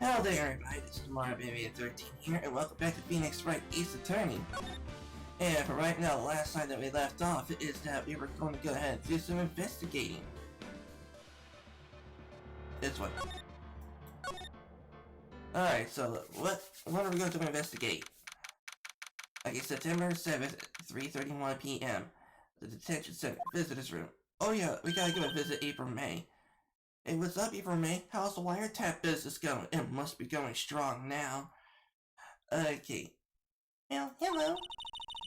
Hello there, everybody. This is Mario Baby 13 here, and welcome back to Phoenix Wright Ace Attorney. And for right now, the last time that we left off is that we were going to go ahead and do some investigating. This one. Alright, so what are we going to investigate? Okay, September 7th, 3:31 p.m. The detention center, visitors room. Oh yeah, we gotta give a visit April May. Hey, what's up, April May? How's the wiretap business going? It must be going strong now. Okay. Well, hello.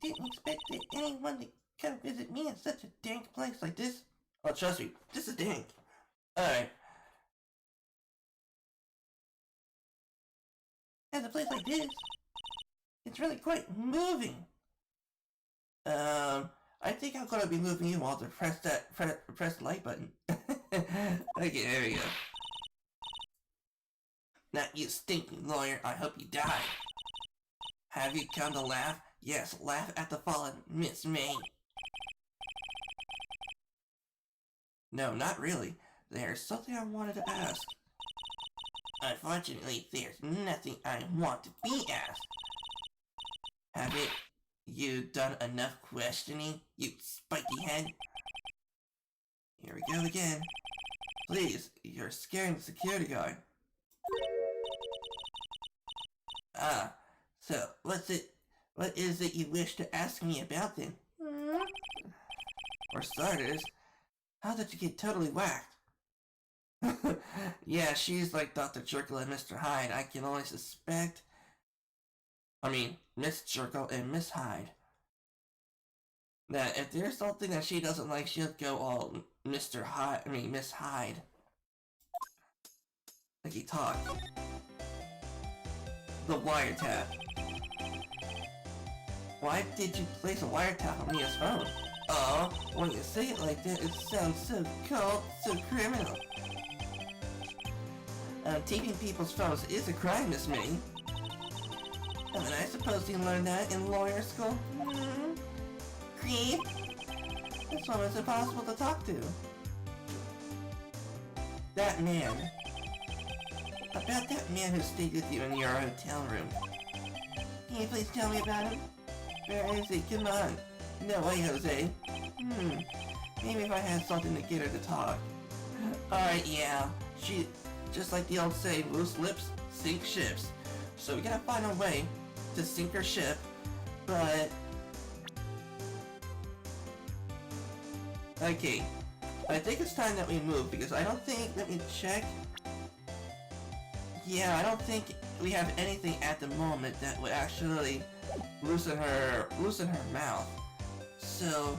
Didn't expect that anyone to come visit me in such a dank place like this. Oh, trust me, this is dank. Alright. As a place like this, it's really quite moving. I think I'm gonna be moving you all to press the like button. Okay, there we go. Not you stinking lawyer, I hope you die. Have you come to laugh? Yes, laugh at the fallen Miss May. No, not really. There's something I wanted to ask. Unfortunately, there's nothing I want to be asked. Haven't you done enough questioning, you spiky head? Here we go again. Please, you're scaring the security guard. Ah, so what is it you wish to ask me about then? For starters, how did you get totally whacked? Yeah, she's like Dr. Jekyll and Mr. Hyde. I can only suspect... Miss Jekyll and Miss Hyde. That if there's something that she doesn't like, she'll go all Mr. Hyde, Miss Hyde. Like he talked. The wiretap. Why did you place a wiretap on Mia's phone? Oh, when you say it like that, it sounds so cold, so criminal. Taping people's phones is a crime, Miss May. Haven't I supposed you learned that in lawyer school? Creep. This woman's impossible to talk to. That man. About that man who stayed with you in your hotel room. Can you please tell me about him? Where is he? Come on. No way, Jose. Maybe if I had something to get her to talk. Alright, yeah. She, just like the old saying, loose lips sink ships. So we gotta find a way to sink her ship, but... Okay. I think it's time that we move, because I don't think... Let me check. Yeah, I don't think we have anything at the moment that would actually loosen her mouth. So,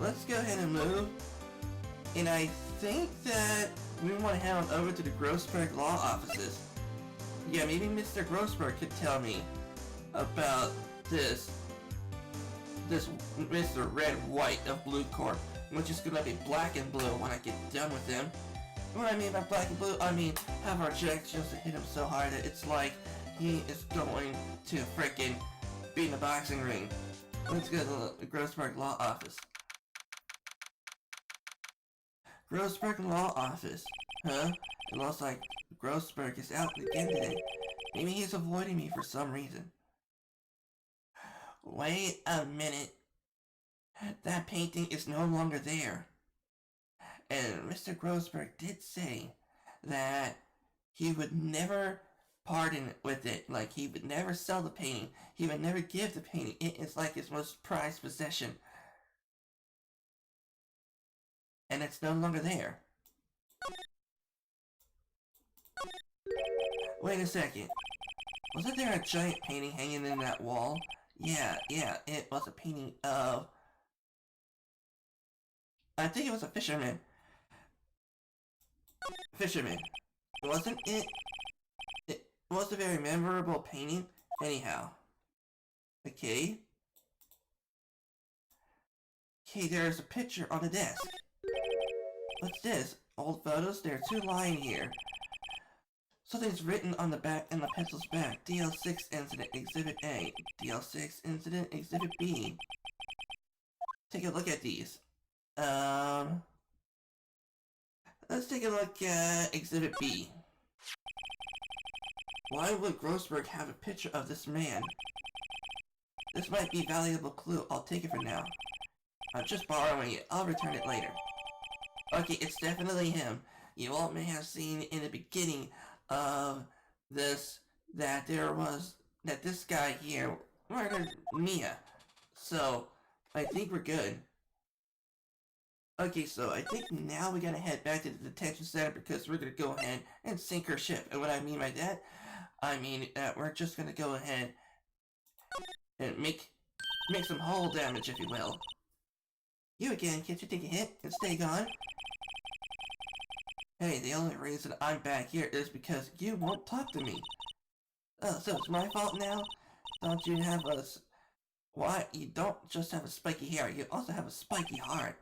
let's go ahead and move. And I think that we want to head on over to the Grossberg law offices. Yeah, maybe Mr. Grossberg could tell me about this Mr. Red White of bluecorp, which is gonna be black and blue when I get done with him. What I mean by black and blue, I mean have our objections to hit him so hard that it's like he is going to frickin' be in a boxing ring. Let's go to the Grossberg Law Office. Grossberg Law Office. Huh? It looks like Grossberg is out again today. Maybe he's avoiding me for some reason. Wait a minute. That painting is no longer there. And Mr. Grossberg did say that he would never pardon with it. Like, he would never sell the painting. He would never give the painting. It is like his most prized possession. And it's no longer there. Wait a second. Wasn't there a giant painting hanging in that wall? Yeah, it was a painting of... I think it was a fisherman. Wasn't it? It was a very memorable painting. Anyhow. Okay. Okay, there's a picture on the desk. What's this? Old photos? There are two lying here. Something's written on the back and the pencil's back. DL6 Incident Exhibit A. DL6 Incident Exhibit B. Take a look at these. Let's take a look at Exhibit B. Why would Grossberg have a picture of this man? This might be a valuable clue. I'll take it for now. I'm just borrowing it. I'll return it later. Okay, it's definitely him. You all may have seen in the beginning of this that this guy here murdered Mia. So, I think we're good. Okay, so I think now we gotta head back to the detention center because we're gonna go ahead and sink her ship. And what I mean by that, I mean that we're just gonna go ahead and make some hull damage, if you will. You again, can't you take a hit and stay gone? Hey, the only reason I'm back here is because you won't talk to me. Oh, so it's my fault now? Don't you have a... Why? You don't just have a spiky hair, you also have a spiky heart.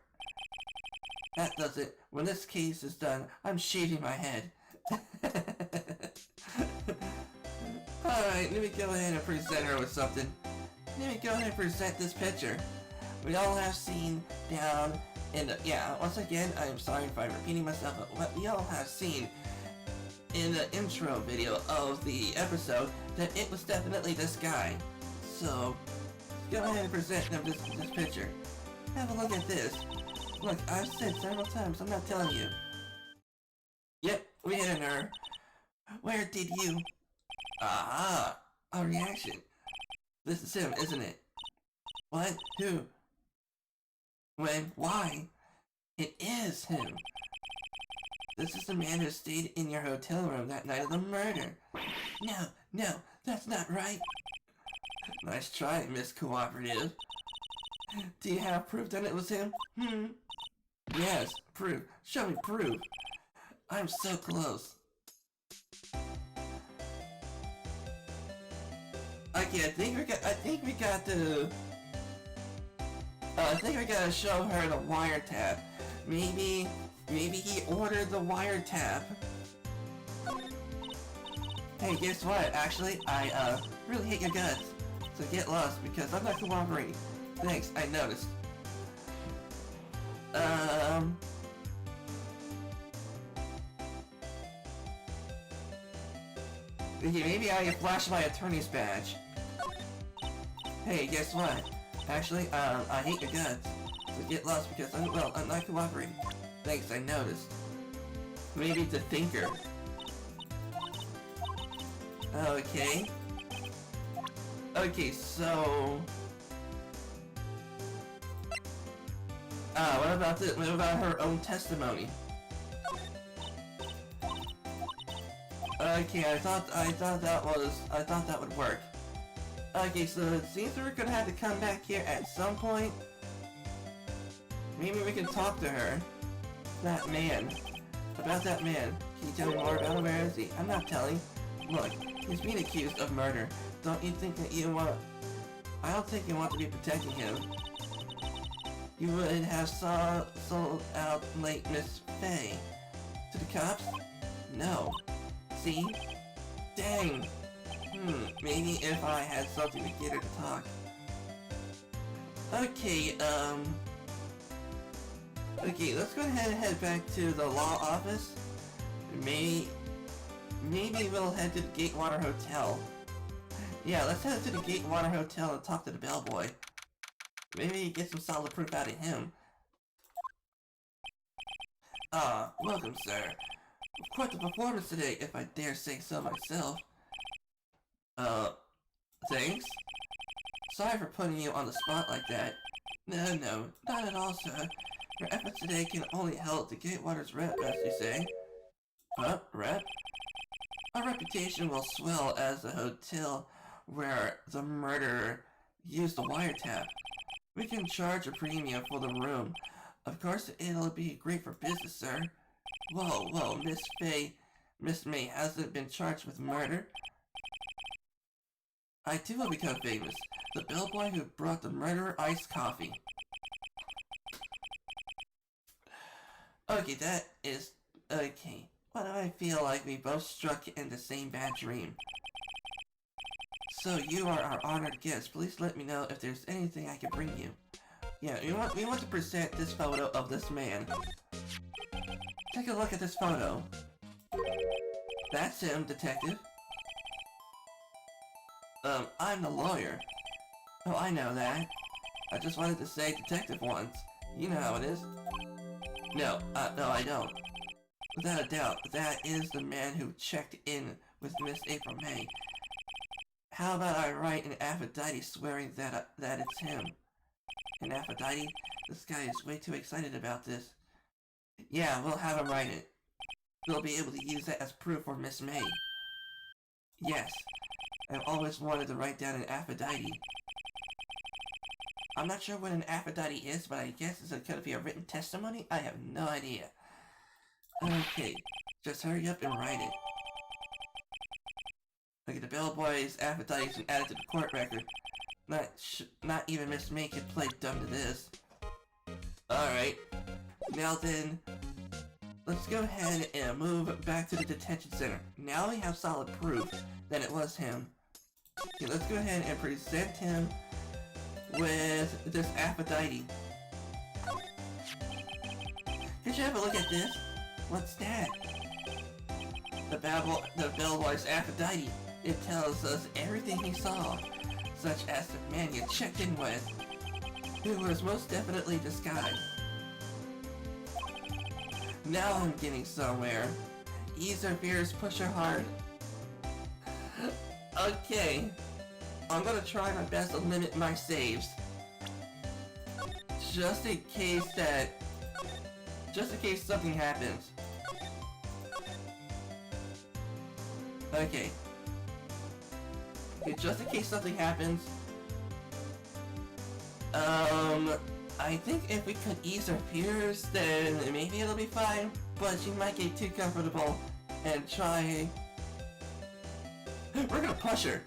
That does it. When this case is done, I'm shaving my head. Alright, let me go ahead and present her with something. Let me go ahead and present this picture. We all have seen down in the... Yeah, once again, I'm sorry if I'm repeating myself, but what we all have seen in the intro video of the episode, that it was definitely this guy. So, go ahead and present them this picture. Have a look at this. Look, I've said several times, I'm not telling you. Yep, we hit her. Where did you... Aha! A reaction. This is him, isn't it? What? Who? When? Why? It is him. This is the man who stayed in your hotel room that night of the murder. No, that's not right. Nice try, Miss Cooperative. Do you have proof that it was him? Yes, proof. Show me proof. I'm so close. Okay, I think we gotta show her the wiretap. Maybe he ordered the wiretap. Hey, guess what? Actually, I really hate your guts. So get lost because I'm not cooperating. Thanks, I noticed. Okay, maybe I can flash my attorney's badge. Hey, guess what? Actually, I hate your guts. So get lost because I'm not cooperating. Thanks, I noticed. Maybe the thinker. Okay. Okay, so... what about her own testimony? Okay, I thought that would work. Okay, so it seems we're gonna have to come back here at some point. Maybe we can talk to her. That man. About that man. Can you tell me more about him? Where is he? I'm not telling. Look, he's being accused of murder. Don't you think that you want... I don't think you want to be protecting him. You would have sold out late Miss Faye. To the cops? No. See? Dang! Maybe if I had something to get her to talk. Okay, okay, let's go ahead and head back to the law office. Maybe we'll head to the Gatewater Hotel. Yeah, let's head to the Gatewater Hotel and talk to the bellboy. Maybe get some solid proof out of him. Welcome, sir. Quite the performance today, if I dare say so myself. Thanks? Sorry for putting you on the spot like that. No, not at all, sir. Your efforts today can only help the Gatewater's rep, as you say. Rep? Our reputation will swell as the hotel where the murderer used the wiretap. We can charge a premium for the room. Of course, it'll be great for business, sir. Whoa, Miss May hasn't been charged with murder. I too will become famous. The bellboy who brought the murderer iced coffee. Okay, that is... Okay. Why do I feel like we both struck in the same bad dream? So you are our honored guest. Please let me know if there's anything I can bring you. Yeah, we want to present this photo of this man. Take a look at this photo. That's him, detective. I'm the lawyer. Oh, I know that. I just wanted to say detective once. You know how it is. No, no, I don't. Without a doubt, that is the man who checked in with Miss April May. How about I write an affidavit swearing that it's him? An affidavit? This guy is way too excited about this. Yeah, we'll have him write it. We'll be able to use that as proof for Miss May. Yes, I've always wanted to write down an affidavit. I'm not sure what an affidavit is, but I guess it's going to be a written testimony? I have no idea. Okay, just hurry up and write it. Look at the bellboy's affidavit's been added to the court record. Not even Miss May can play dumb to this. Alright, now then, let's go ahead and move back to the detention center. Now we have solid proof that it was him. Okay, let's go ahead and present him with this affidavit. Could you have a look at this? What's that? The bellboy's affidavit. It tells us everything he saw, such as the man you checked in with, who was most definitely this guy. Now I'm getting somewhere. Ease her fears, push her hard. Okay, I'm gonna try my best to limit my saves. Just in case something happens. Okay, just in case something happens. I think if we could ease her fears, then maybe it'll be fine, but she might get too comfortable and try... We're gonna push her!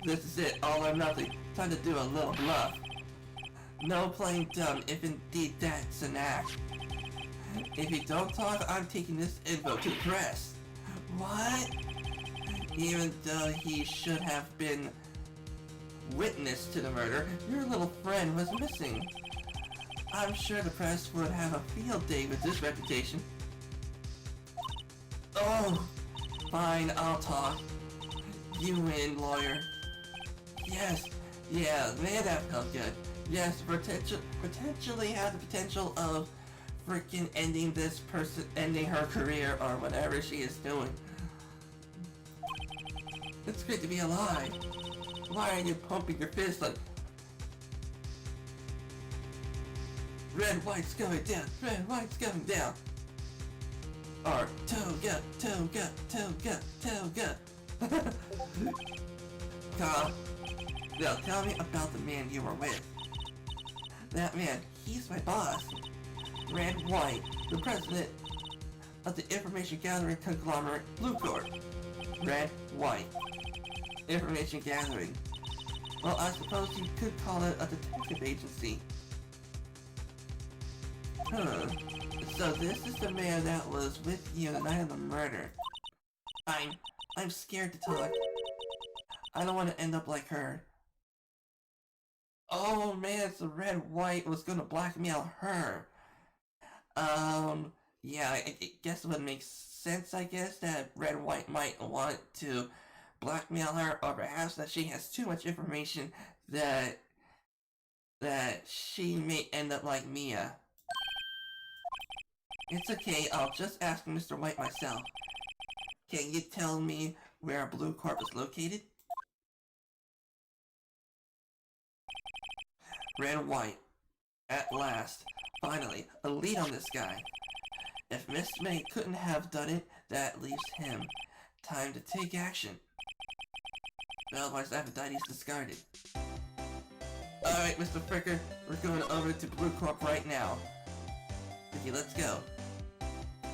This is it, all or nothing. Time to do a little bluff. No playing dumb, if indeed that's an act. If you don't talk, I'm taking this info to the press. What? Even though he should have been witness to the murder, your little friend was missing. I'm sure the press would have a field day with this reputation. Oh, fine, I'll talk. You win, lawyer. Yes, yeah, man, that felt good. Yes, potentially have the potential of freaking ending her career or whatever she is doing. It's great to be alive. Why are you pumping your fist like... Red, white's going down. Red, white's going down. Or toga, toga, toga, toga. Now tell me about the man you were with. That man, he's my boss. Red White, the president of the information gathering conglomerate bluecorp. Red White. Information gathering. Well, I suppose you could call it a detective agency. So this is the man that was with you the night of the murder. I'm scared to talk. I don't want to end up like her. Oh man, so Red White was gonna blackmail her. Yeah, I guess it would make sense, I guess, that Red White might want to blackmail her, or perhaps that she has too much information that she may end up like Mia. It's okay, I'll just ask Mr. White myself. Can you tell me where bluecorp is located? Red White. At last. Finally, a lead on this guy. If Miss May couldn't have done it, that leaves him. Time to take action. Bellboy's affidavit is discarded. Alright, Mr. Fricker, we're going over to bluecorp right now. Okay, let's go.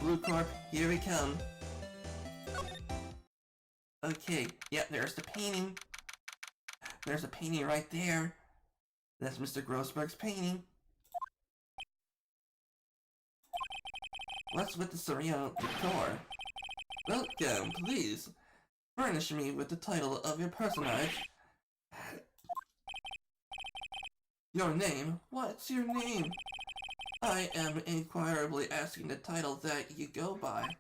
bluecorp, here we come. Okay, yep, there's the painting. There's a painting right there. That's Mr. Grossberg's painting. What's with the surreal decor? Welcome, please. Furnish me with the title of your personage. Your name? What's your name? I am inquirably asking the title that you go by.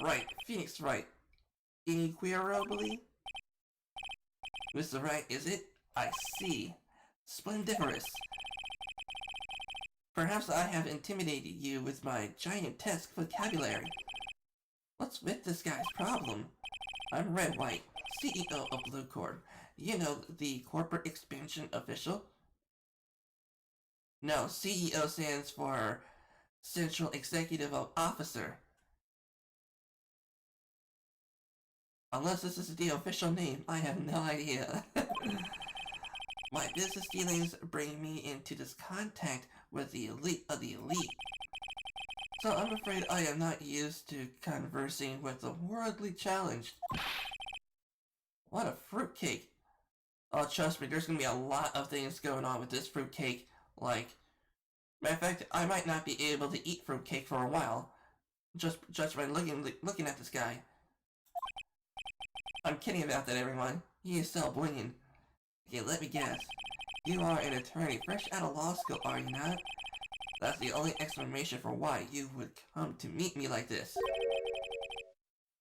Wright. Phoenix Wright. Inquirably? Mr. Wright, is it? I see. Splendiferous. Perhaps I have intimidated you with my giantesque vocabulary. What's with this guy's problem? I'm Wright, CEO of bluecorp. You know, the corporate expansion official? No, CEO stands for Central Executive Officer. Unless this is the official name, I have no idea. My business dealings bring me into this contact with the elite of the elite. So I'm afraid I am not used to conversing with the worldly challenged. What a fruitcake. Oh, trust me, there's gonna be a lot of things going on with this fruitcake. Like, matter of fact, I might not be able to eat fruitcake for a while. Just by looking at this guy. I'm kidding about that, everyone. He is so blinging. Okay, let me guess. You are an attorney fresh out of law school, are you not? That's the only explanation for why you would come to meet me like this.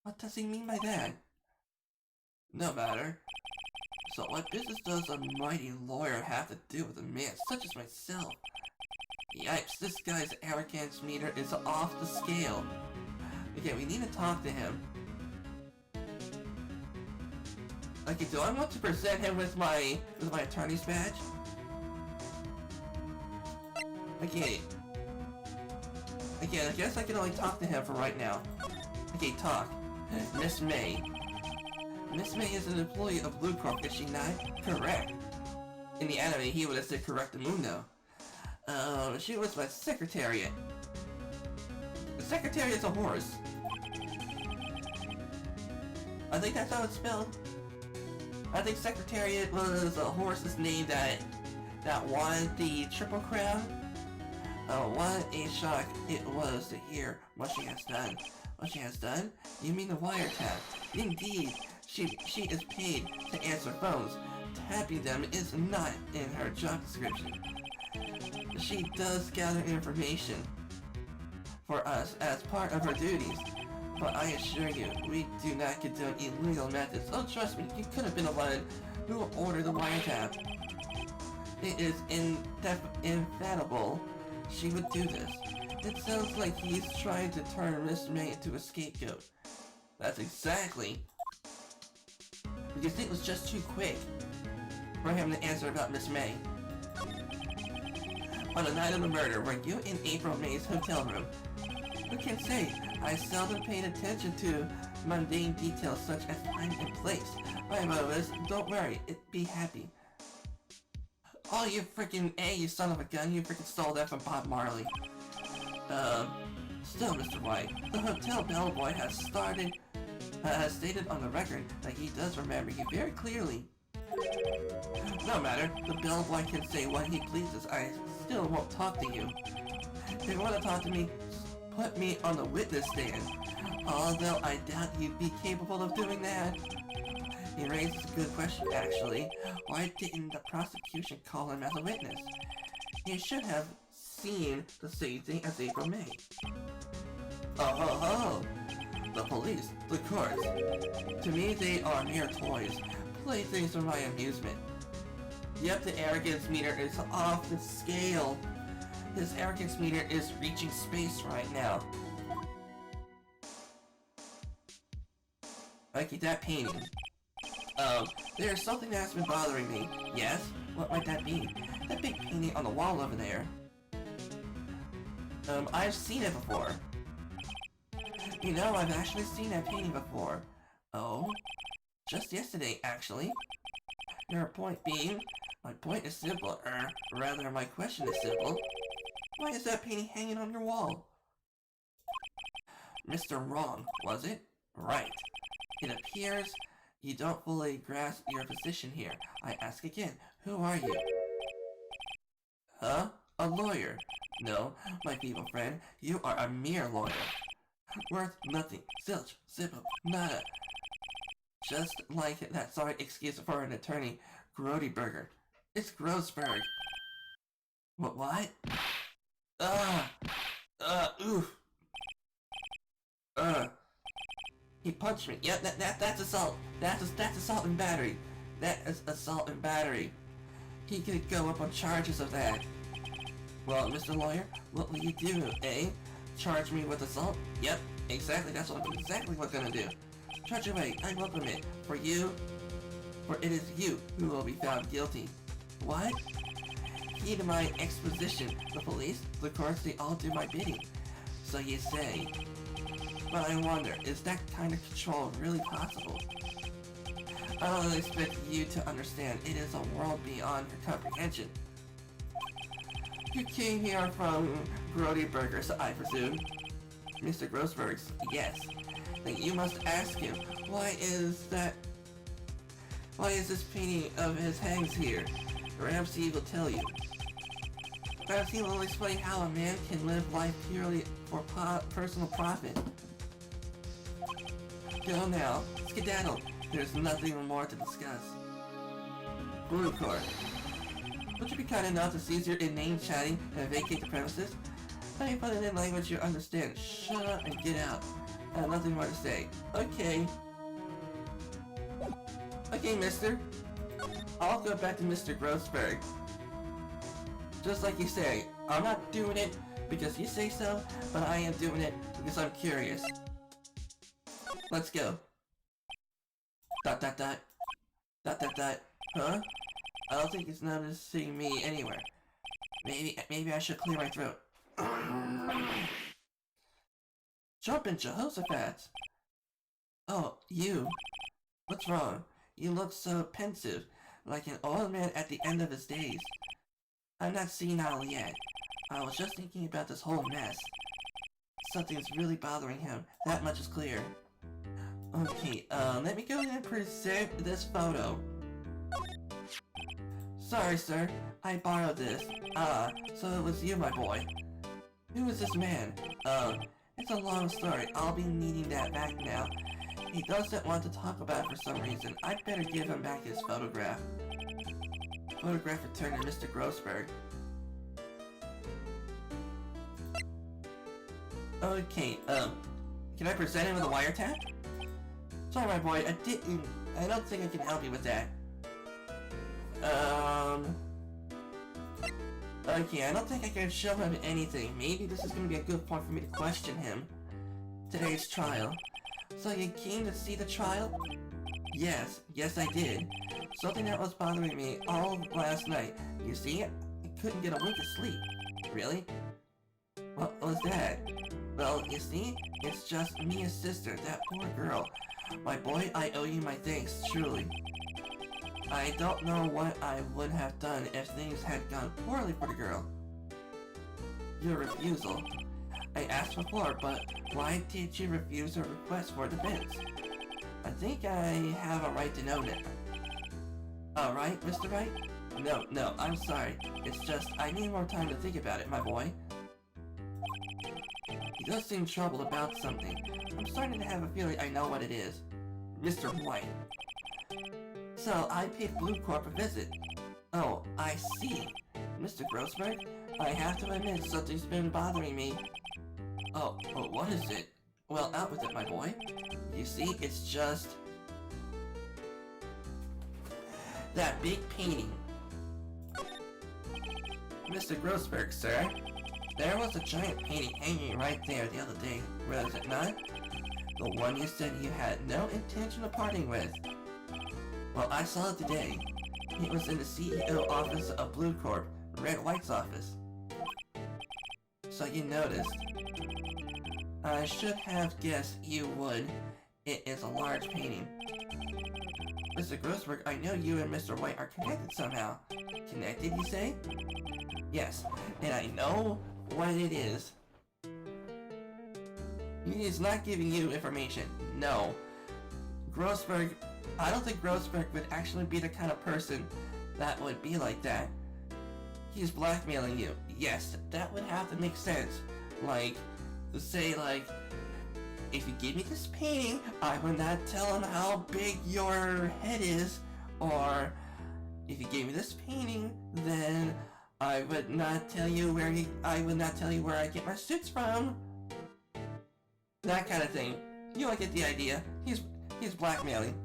What does he mean by that? No matter. So what business does a mighty lawyer have to do with a man such as myself? Yipes, this guy's arrogance meter is off the scale. Okay, we need to talk to him. Okay, do I want to present him with my attorney's badge? Okay. Again, I guess I can only talk to him for right now. Okay, talk. Miss May. Miss May is an employee of bluecorp, is she not? Correct. In the anime, he would have said correctamundo. She was my secretariat. The secretariat's a horse. I think that's how it's spelled. I think secretariat was a horse's name that won the Triple Crown. What a shock it was to hear what she has done. What she has done? You mean the wiretap? Indeed, she is paid to answer phones. Tapping them is not in her job description. She does gather information for us as part of her duties. But I assure you, we do not condone illegal methods. Oh, trust me, you could have been the one who ordered the wiretap. It is infallible she would do this. It sounds like he's trying to turn Miss May into a scapegoat. That's exactly. Because it was just too quick for him to answer about Miss May. On the night of the murder, were you in April May's hotel room? Who can say? I seldom paid attention to mundane details such as time and place. My Lois, don't worry, be happy. Oh, you freaking A, you son of a gun, you freaking stole that from Bob Marley. Still, Mr. White, the hotel bellboy has stated on the record that he does remember you very clearly. No matter, the bellboy can say what he pleases, I still won't talk to you. If you want to talk to me, put me on the witness stand. Although I doubt you'd be capable of doing that. He raises a good question, actually. Why didn't the prosecution call him as a witness? He should have seen the same thing as April May. Oh. The police, the courts. To me, they are mere toys. Playthings for my amusement. Yep, the arrogance meter is off the scale. His arrogance meter is reaching space right now. Okay, that painting. There's something that's been bothering me. Yes? What might that be? That big painting on the wall over there. I've seen it before. You know, I've actually seen that painting before. Oh? Just yesterday, actually. Your point being? My point is simple, rather my question is simple. Why is that painting hanging on your wall? Mr. Wrong, was it? Right. It appears you don't fully grasp your position here. I ask again, who are you? Huh? A lawyer? No, my feeble friend, you are a mere lawyer. Worth nothing. Zilch, zippo, nada. Just like that sorry excuse for an attorney, Grody Burger. It's Grossberg. What? Oof. He punched me. Yep, that's assault. That's assault and battery. That is assault and battery. He could go up on charges of that. Well, Mr. Lawyer, what will you do, eh? Charge me with assault? Yep, exactly. That's what I'm gonna do. Charge away. I welcome it. For it is you who will be found guilty. What? Heed to my exposition. The police, the courts, they all do my bidding. So you say. But I wonder, is that kind of control really possible? I don't expect you to understand. It is a world beyond your comprehension. You came here from Grody Burgers, I presume. Mr. Grossberg's, yes. Then you must ask him, why is this painting of his hangs here? Perhaps he will tell you. Perhaps he will explain how a man can live life purely for personal profit. Go now, skedaddle. There's nothing more to discuss. Bluecorp. Would you be kind enough to cease your inane chatting and vacate the premises? Let me put it in language you understand. Shut up and get out. I have nothing more to say. Okay. Okay, mister. I'll go back to Mr. Grossberg. Just like you say, I'm not doing it because you say so, but I am doing it because I'm curious. Let's go. ... Huh? I don't think it's noticing me anywhere. Maybe I should clear my throat. Jumpin' Jehoshaphat! Oh, you. What's wrong? You look so pensive, like an old man at the end of his days. I'm not senile yet. I was just thinking about this whole mess. Something's really bothering him. That much is clear. Okay, let me go ahead and present this photo. Sorry, sir. I borrowed this. So it was you, my boy. Who is this man? It's a long story. I'll be needing that back now. He doesn't want to talk about it for some reason. I'd better give him back his photograph. Photograph returned to Mr. Grossberg. Okay, can I present him with a wiretap? Sorry, my boy, I don't think I can help you with that. Okay, I don't think I can show him anything. Maybe this is gonna be a good point for me to question him. Today's trial. So you came to see the trial? Yes I did. Something that was bothering me all last night. You see, I couldn't get a wink of sleep. Really? What was that? Well, you see, it's just me and sister, that poor girl. My boy, I owe you my thanks, truly. I don't know what I would have done if things had gone poorly for the girl. Your refusal. I asked before, but why did you refuse her request for defense? I think I have a right to know that. Right, Mr. Wright? No, I'm sorry. It's just, I need more time to think about it, my boy. He does seem troubled about something. I'm starting to have a feeling I know what it is. Mr. White. So, I paid bluecorp a visit. Oh, I see. Mr. Grossberg, I have to admit something's been bothering me. Oh, what is it? Well, out with it, my boy. You see, it's just... that big painting. Mr. Grossberg, sir. There was a giant painting hanging right there the other day, was it not? The one you said you had no intention of parting with. Well, I saw it today. It was in the CEO office of bluecorp, Wright's office. So you noticed. I should have guessed you would. It is a large painting. Mr. Grossberg, I know you and Mr. White are connected somehow. Connected, you say? Yes, and I know what it is. He is not giving you information. No. Grossberg, I don't think Grossberg would actually be the kind of person that would be like that. He's blackmailing you. Yes, that would have to make sense. Like, to say like, if you give me this painting, I will not tell him how big your head is. Or, if you gave me this painting, then I would not tell you where I get my suits from. That kind of thing. You don't get the idea. He's blackmailing.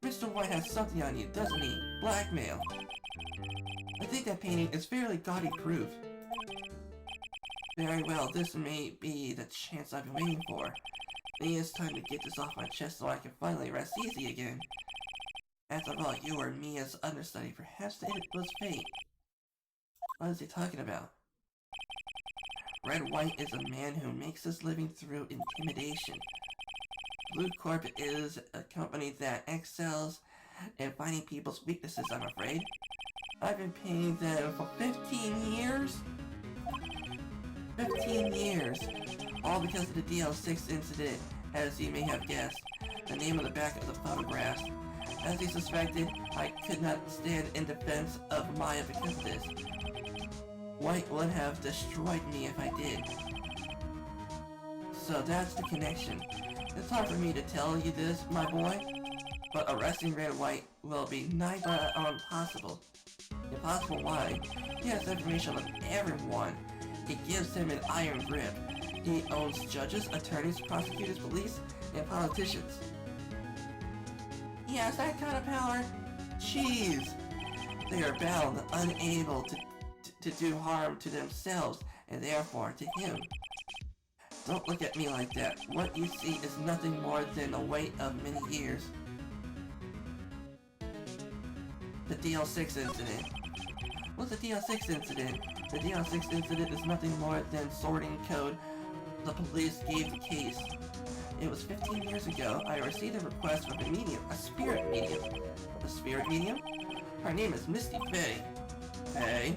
Mr. White has something on you, doesn't he? Blackmail. I think that painting is fairly gaudy proof. Very well, this may be the chance I've been waiting for. Maybe it's time to get this off my chest so I can finally rest easy again. After all, you were Mia's understudy. Perhaps it was fate. What is he talking about? Red White is a man who makes his living through intimidation. BlueCorp is a company that excels in finding people's weaknesses, I'm afraid. I've been paying them for 15 years? 15 years. All because of the DL6 incident, as you may have guessed. The name on the back of the photograph. As he suspected, I could not stand in defense of Maya because of this. White would have destroyed me if I did. So that's the connection. It's hard for me to tell you this, my boy, but arresting Red White will be nigh impossible. Impossible why? He has information on everyone. It gives him an iron grip. He owns judges, attorneys, prosecutors, police, and politicians. He has that kind of power? Jeez! They are bound, unable to do harm to themselves, and therefore to him. Don't look at me like that. What you see is nothing more than the weight of many years. The DL6 incident. What's the DL6 incident? The DL6 incident is nothing more than sorting code the police gave the case. It was 15 years ago. I received a request from a medium, a spirit medium. A spirit medium? Her name is Misty Faye. Faye?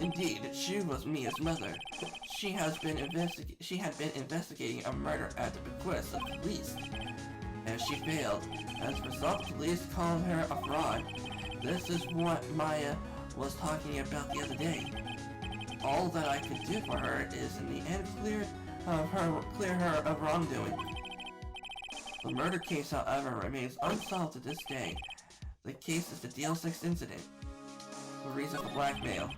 Indeed, she was Mia's mother. She had been investigating a murder at the bequest of police, and she failed. As a result, police called her a fraud. This is what Maya was talking about the other day. All that I could do for her is, in the end, clear her of wrongdoing. The murder case, however, remains unsolved to this day. The case is the DL6 incident. The reason for blackmail.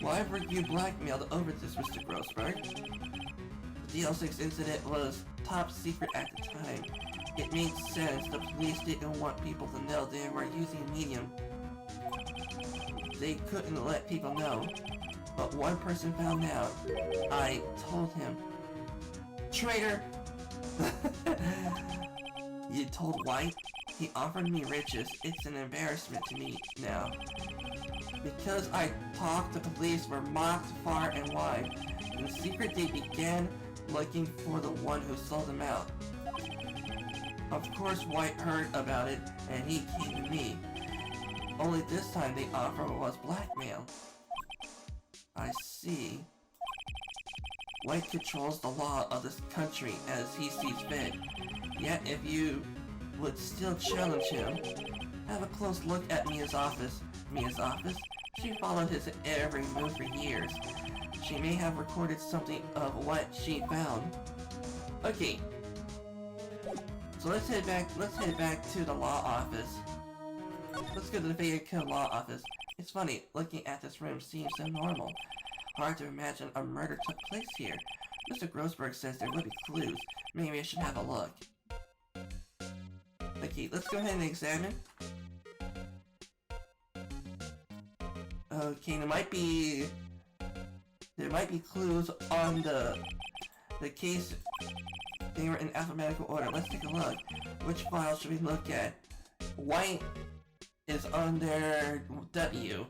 Why were you blackmailed over this, Mr. Grossberg? The DL6 incident was top secret at the time. It made sense. The police didn't want people to know they were using a medium. They couldn't let people know. But one person found out. I told him. Traitor! You told White? He offered me riches. It's an embarrassment to me now. Because I talked, the police were mocked far and wide. In secret, they began looking for the one who sold them out. Of course, White heard about it, and he came to me. Only this time the offer was blackmail. I see. White controls the law of this country as he sees fit. Yet if you would still challenge him, have a close look at Mia's office. Mia's office? She followed his every move for years. She may have recorded something of what she found. Okay. So let's head back to the law office. Let's go to the Vatican law office. It's funny, looking at this room seems so normal. Hard to imagine a murder took place here. Mr. Grossberg says there will be clues. Maybe I should have a look. Okay, let's go ahead and examine. Okay, there might be clues on the case. They were in alphabetical order. Let's take a look. Which file should we look at? White is under W.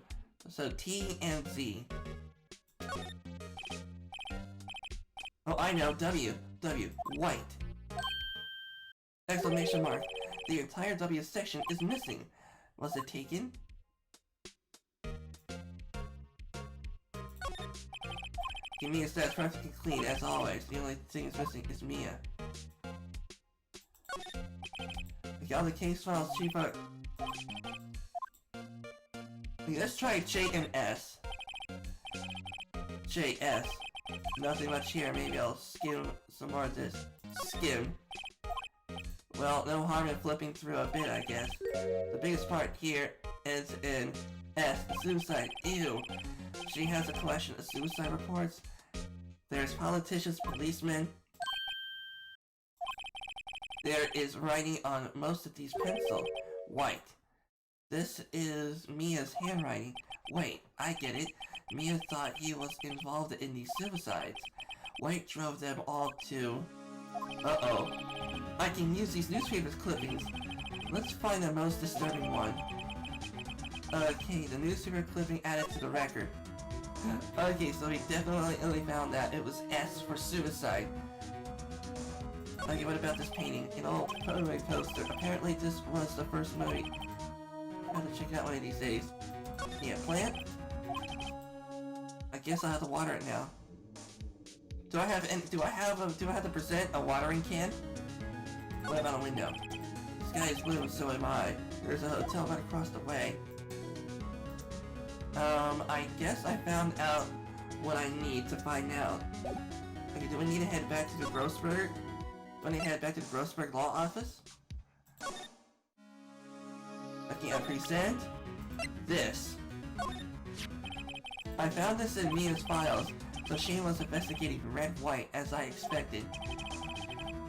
So T and Z. Oh, I know. W. White. Exclamation mark. The entire W section is missing. Was it taken? Mia stats perfectly clean as always. The only thing that's missing is Mia. Okay, all the case files, chief out. Okay, let's try J and S. JS. Nothing much here. Maybe I'll skim some more of this. Skim. Well, no harm in flipping through a bit, I guess. The biggest part here is in S. Suicide. Ew. She has a collection of suicide reports. There's politicians, policemen, There is writing on most of these pencils. White. This is Mia's handwriting. Wait, I get it. Mia thought he was involved in these suicides. White drove them all to... Uh-oh. I can use these newspaper clippings. Let's find the most disturbing one. Okay, the newspaper clipping added to the record. Okay, so we definitely only found that it was S for suicide. Okay, what about this painting? An old Polaroid poster. Apparently this was the first movie. I have to check it out one of these days. Yeah, plant? I guess I'll have to water it now. Do I have to present a watering can? What about a window? The sky is blue, so am I. There's a hotel right across the way. I guess I found out what I need to find out. Okay, do we need to head back to the Grossberg? Do I need to head back to the Grossberg Law Office? Okay, I present this. I found this in Mia's files, so she was investigating Red White as I expected.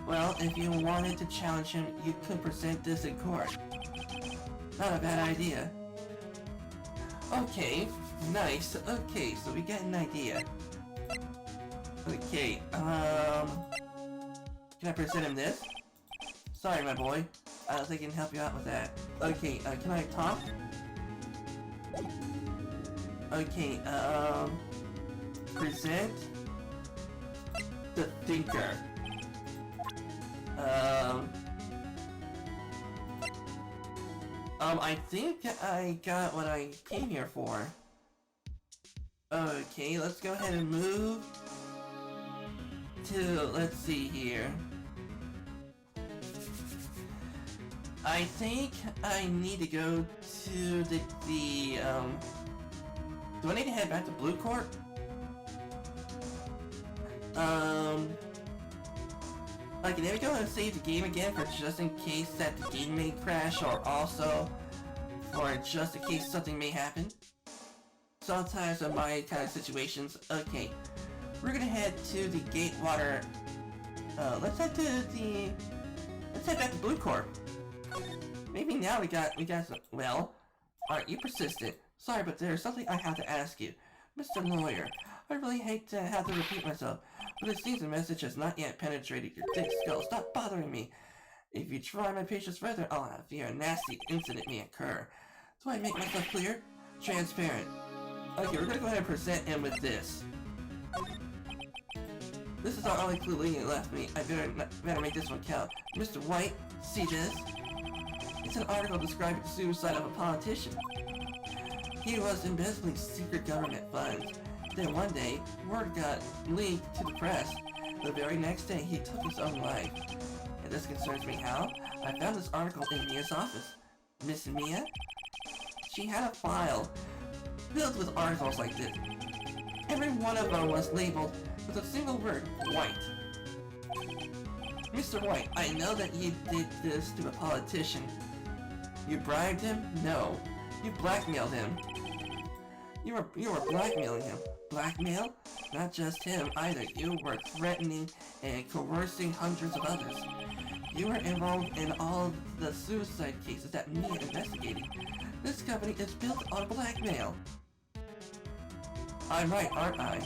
Well, if you wanted to challenge him, you could present this in court. Not a bad idea. Okay, nice. Okay, so we got an idea. Okay, can I present him this? Sorry, my boy. I don't think I can help you out with that. Okay, can I talk? Okay, present the thinker. I think I got what I came here for. Okay, let's go ahead and move to, let's see here. I think I need to go to the do I need to head back to bluecorp? Like, maybe go and save the game again for just in case that the game may crash, or also for just in case something may happen. Sometimes in my kind of situations. Okay, we're gonna head to the Gatewater. Let's head back to bluecorp. Maybe now we got some. Well, aren't you persistent? Sorry, but there's something I have to ask you, Mr. Lawyer. I really hate to have to repeat myself, but it seems the message has not yet penetrated your thick skull. Stop bothering me. If you try my patience further, I'll fear a nasty incident may occur. Do I make myself clear? Transparent. Okay, we're gonna go ahead and present him with this. This is our only clue Legion left me. I better make this one count. Mr. White, see this? It's an article describing the suicide of a politician. He was embezzling secret government funds. Then one day, word got leaked to the press. The very next day, he took his own life. And this concerns me how? I found this article in Mia's office. Miss Mia? She had a file filled with articles like this. Every one of them was labeled with a single word, White. Mr. White, I know that you did this to a politician. You bribed him? No. You blackmailed him. You were blackmailing him. Blackmail? Not just him either. You were threatening and coercing hundreds of others. You were involved in all the suicide cases that Mia investigated. This company is built on blackmail. I'm right, aren't I?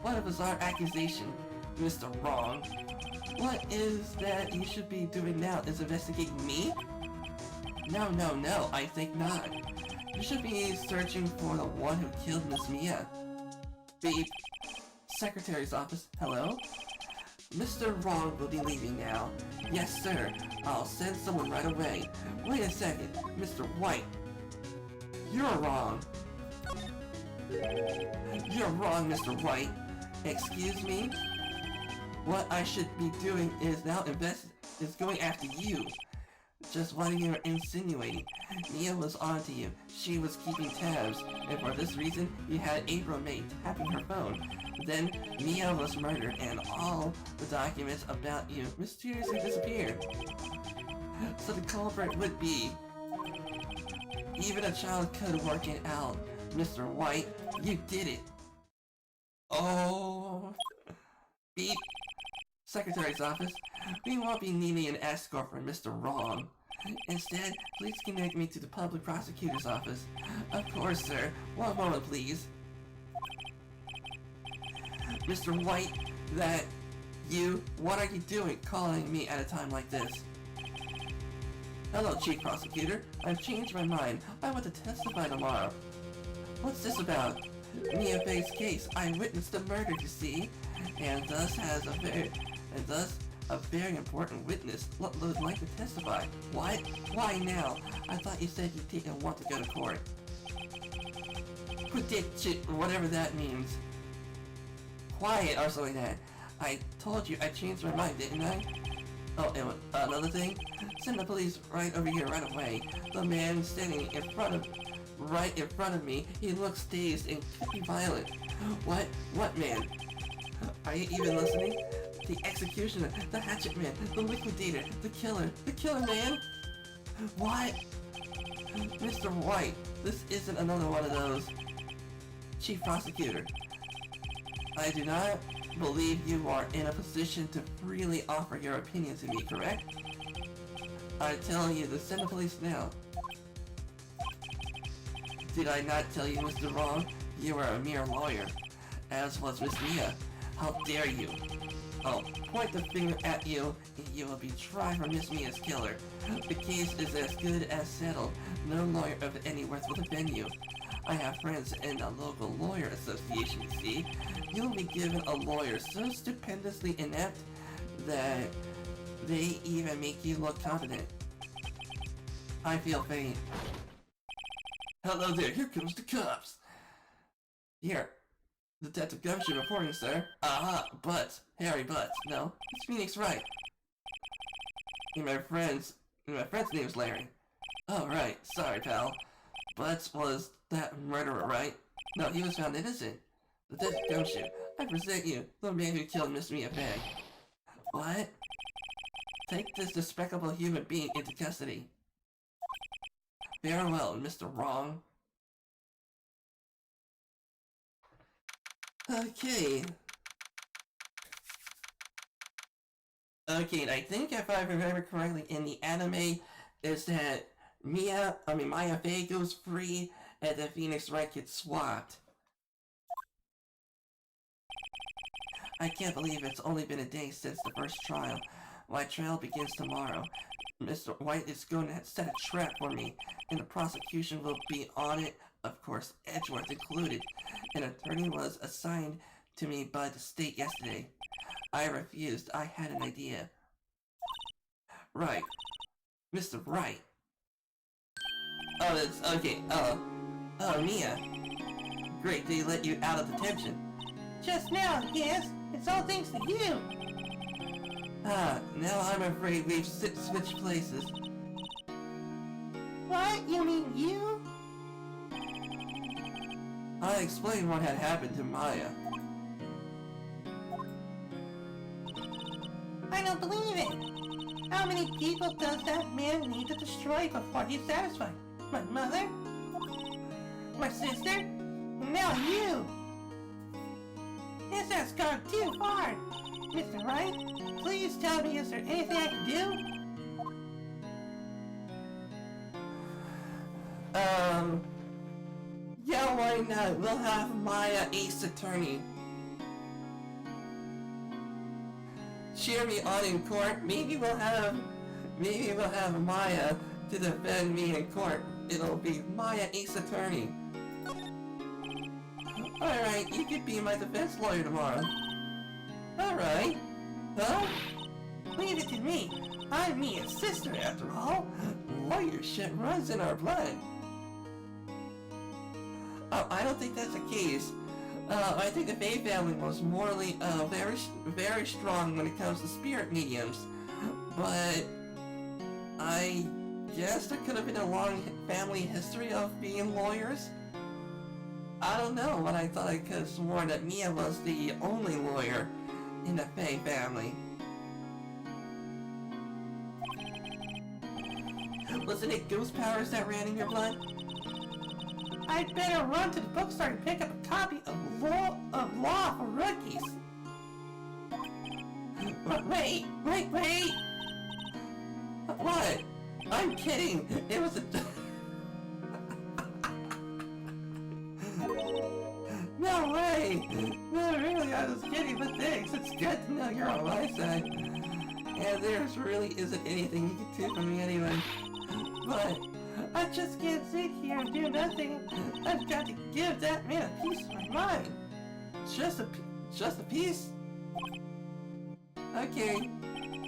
What a bizarre accusation, Mr. Wrong. What is that you should be doing now? Is investigating me? No, I think not. You should be searching for the one who killed Miss Mia. Beep. Secretary's office. Hello? Mr. Wrong will be leaving now. Yes, sir. I'll send someone right away. Wait a second. Mr. White. You're wrong. You're wrong, Mr. White. Excuse me? What I should be doing is now going after you. Just what you were insinuating. Mia was onto you. She was keeping tabs, and for this reason, you had April May tapping her phone. Then, Mia was murdered, and all the documents about you mysteriously disappeared. So the culprit would be... Even a child could work it out. Mr. White, you did it. Oh... Beep. secretary's office. We won't be needing an escort from Mr. Wrong. Instead, please connect me to the public prosecutor's office. Of course, sir. One moment, please. Mr. White, what are you doing calling me at a time like this? Hello, Chief Prosecutor. I've changed my mind. I want to testify tomorrow. What's this about? Mia Fei's case. I witnessed the murder, you see, and thus a very important witness would like to testify. What? Why now? I thought you said you didn't want to go to court. Prediction, whatever that means. Quiet or something like that. I told you I changed my mind, didn't I? Oh, and another thing? Send the police right over here right away. The man standing right in front of me, he looks dazed and could be violent. What? What man? Are you even listening? The executioner, the hatchet man, the liquidator, the killer man? What? Mr. White, this isn't another one of those. Chief Prosecutor, I do not believe you are in a position to freely offer your opinion to me, correct? I'm telling you to send the police now. Did I not tell you, Mr. Wrong? You are a mere lawyer, as was Miss Mia. How dare you? I'll point the finger at you, and you will be tried for Miss Mia's killer. The case is as good as settled. No lawyer of any worth will defend you. I have friends in a local lawyer association, you see. You'll be given a lawyer so stupendously inept that they even make you look competent. I feel faint. Hello there, here comes the cops. Here, Detective Gumshoe reporting, sir. Aha, Butts. Harry Butts. No, it's Phoenix Wright. And my friend's name's Larry. Oh, right. Sorry, pal. Butts was that murderer, right? No, he was found innocent. Detective Gumshoe, I present you, the man who killed Miss Mia Fei. What? Take this despicable human being into custody. Farewell, Mr. Wrong. Okay. Okay, I think if I remember correctly in the anime is that Maya Fei goes free and the Phoenix Wright gets swapped. I can't believe it's only been a day since the first trial. My trial begins tomorrow. Mr. White is going to set a trap for me, and the prosecution will be on it, of course, Edgeworth included. An attorney was assigned to me by the state yesterday. I refused. I had an idea. Right. Mr. Wright. Oh, that's okay. Oh, Mia. Great, they let you out of detention. Just now, yes. It's all thanks to you. Now I'm afraid we've switched places. What? You mean you? I explained what had happened to Maya. I don't believe it. How many people does that man need to destroy before he's satisfied? My mother? My sister? Now you! This has gone too far! Mr. Wright, please tell me, is there anything I can do? Yeah, why not? We'll have Maya ace attorney. Cheer me on in court. Maybe we'll have Maya to defend me in court. It'll be Maya ace attorney. Alright, you could be my defense lawyer tomorrow. Alright. Huh? Leave it to me. I'm Mia's sister after all. Lawyership runs in our blood. Oh, I don't think that's the case. I think the Fei family was morally, very strong when it comes to spirit mediums. But I guess there could have been a long family history of being lawyers. I don't know, but I thought I could have sworn that Mia was the only lawyer in the Fei family. Wasn't it ghost powers that ran in your blood? I'd better run to the bookstore and pick up a copy of Law for Rookies. Wait! What? I'm kidding! It was a... No way! No, really, I was kidding, but thanks. It's good to know you're on my side. And there's really isn't anything you can do for me anyway. But I just can't sit here and do nothing. I've got to give that man a piece of my mind. Just a piece? Okay,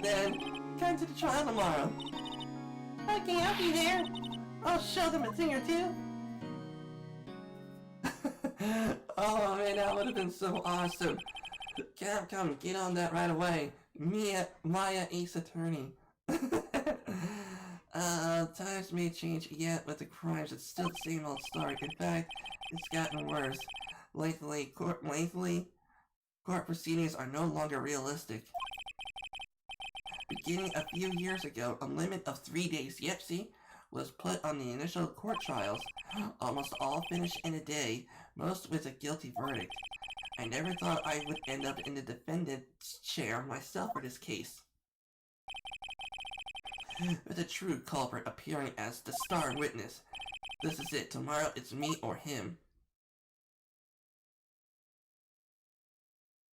then come to the trial tomorrow. Okay, I'll be there. I'll show them a thing or two. Oh man, that would have been so awesome. Capcom, get on that right away. Maya Ace Attorney. Times may change yet, but the crimes, it's still the same old story. In fact, it's gotten worse. Lately, court proceedings are no longer realistic. Beginning a few years ago, a limit of 3 days, yep, see, was put on the initial court trials. Almost all finished in a day, most with a guilty verdict. I never thought I would end up in the defendant's chair myself for this case. With a true culprit appearing as the star witness. This is it. Tomorrow it's me or him.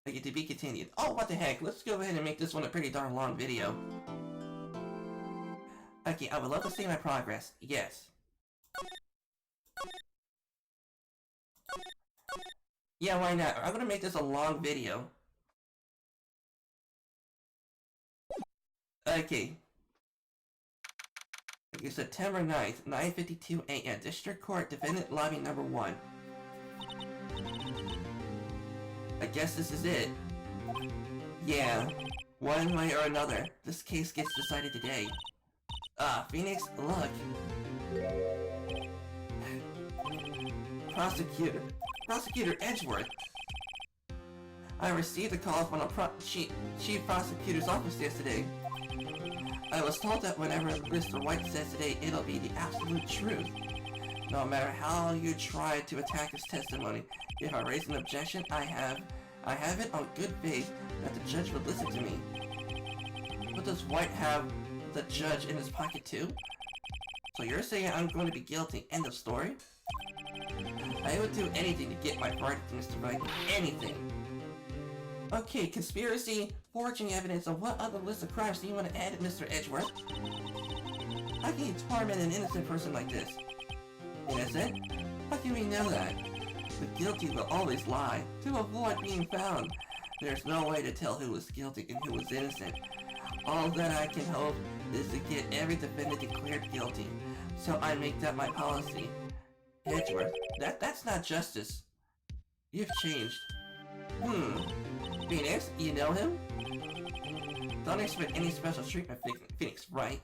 Okay, to be continued. Oh, what the heck? Let's go ahead and make this one a pretty darn long video. Okay, I would love to see my progress. Yes. Yeah, why not? I'm gonna make this a long video. Okay. Okay, September 9th, 9:52 a.m. District Court, Defendant Lobby Number 1. I guess this is it. Yeah. One way or another, this case gets decided today. Phoenix, look. Prosecutor Edgeworth. I received a call from the Chief Prosecutor's office yesterday. I was told that whatever Mr. Wright says today, it'll be the absolute truth. No matter how you try to attack his testimony, if I raise an objection, I have it on good faith that the judge would listen to me. But does White have the judge in his pocket too? So you're saying I'm going to be guilty, end of story? I would do anything to get my verdict, Mr. Wright. Anything. Okay, conspiracy, forging evidence of what other list of crimes do you want to add, Mr. Edgeworth? How can you torment an innocent person like this? Innocent? How can we know that? The guilty will always lie, to avoid being found. There's no way to tell who was guilty and who was innocent. All that I can hope is to get every defendant declared guilty, so I make that my policy. Edgeworth, that's not justice. You've changed. Phoenix, you know him? Don't expect any special treatment, Phoenix, right?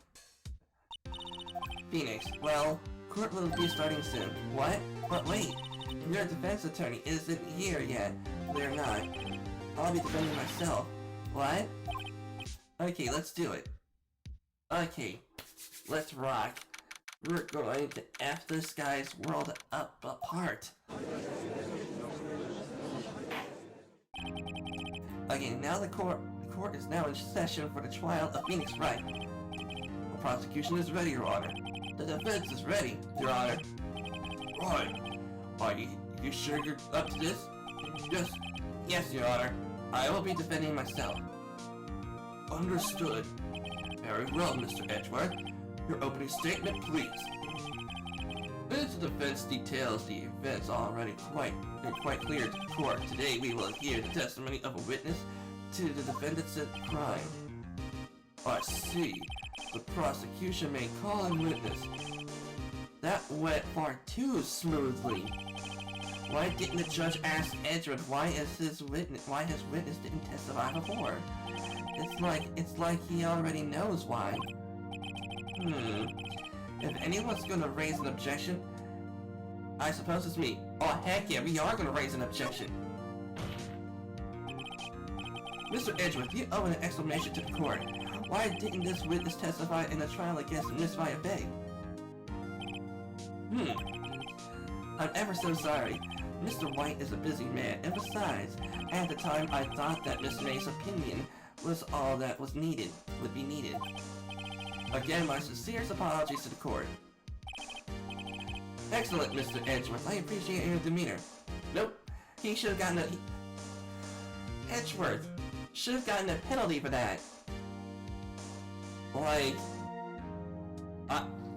Phoenix, well, court will be starting soon. What? But wait, your defense attorney isn't here yet. They're not. I'll be defending myself. What? Okay, let's do it. Okay, let's rock. We're going to F this guy's world up apart. Okay, now the court is now in session for the trial of Phoenix Wright. The prosecution is ready, Your Honor. The defense is ready, Your Honor. Right. Are you sure you're up to this? Yes, Your Honor. I will be defending myself. Understood. Very well, Mr. Edgeworth. Your opening statement, please. As the defense details the events already quite clear to the court, today we will hear the testimony of a witness to the defendant's crime. I see. The prosecution may call in witness. That went far too smoothly. Why didn't the judge ask Edgeworth why his witness didn't testify before? It's like he already knows why. If anyone's gonna raise an objection, I suppose it's me. Oh heck yeah, we are gonna raise an objection. Mr. Edgeworth, you owe an explanation to the court. Why didn't this witness testify in the trial against Miss Maya Bay? I'm ever so sorry. Mr. White is a busy man, and besides, at the time I thought that Miss May's opinion was all that would be needed. Again, my sincerest apologies to the court. Excellent, Mr. Edgeworth. I appreciate your demeanor. Nope. He should have gotten Edgeworth should have gotten a penalty for that. Like,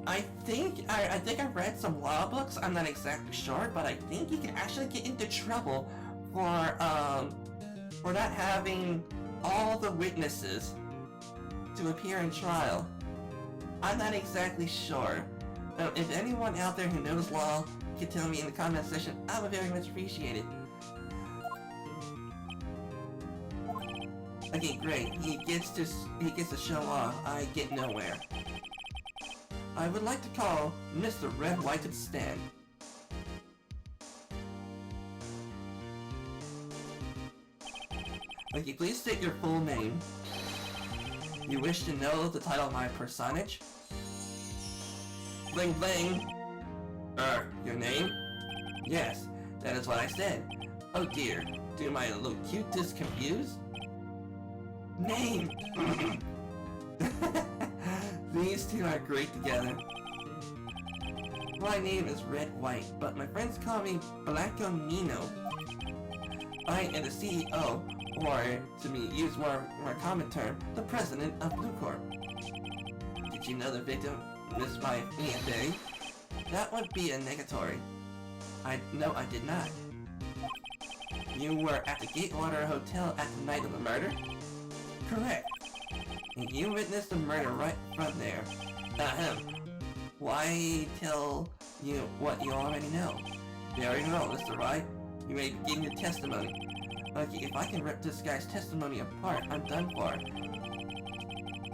I think I read some law books. I'm not exactly sure, but I think you can actually get into trouble for not having all the witnesses to appear in trial. I'm not exactly sure. If anyone out there who knows law can tell me in the comment section, I would very much appreciate it. Okay, great. He gets to show off. I get nowhere. I would like to call Mr. Red White to the stand. Okay, please state your full name. You wish to know the title of my personage? Bling bling. Your name? Yes, that is what I said. Oh dear, do my locutus confuse? Name! These two are great together. My name is Red White, but my friends call me Blacko Nino. I am the CEO, or to use more common term, the president of bluecorp. Did you know the victim missed my day? That would be a negatory. No, I did not. You were at the Gatewater Hotel at the night of the murder? Correct. And you witnessed the murder right from there. Why tell you what you already know? Very well, Mr. Wright. You may begin your testimony. Okay, if I can rip this guy's testimony apart, I'm done for.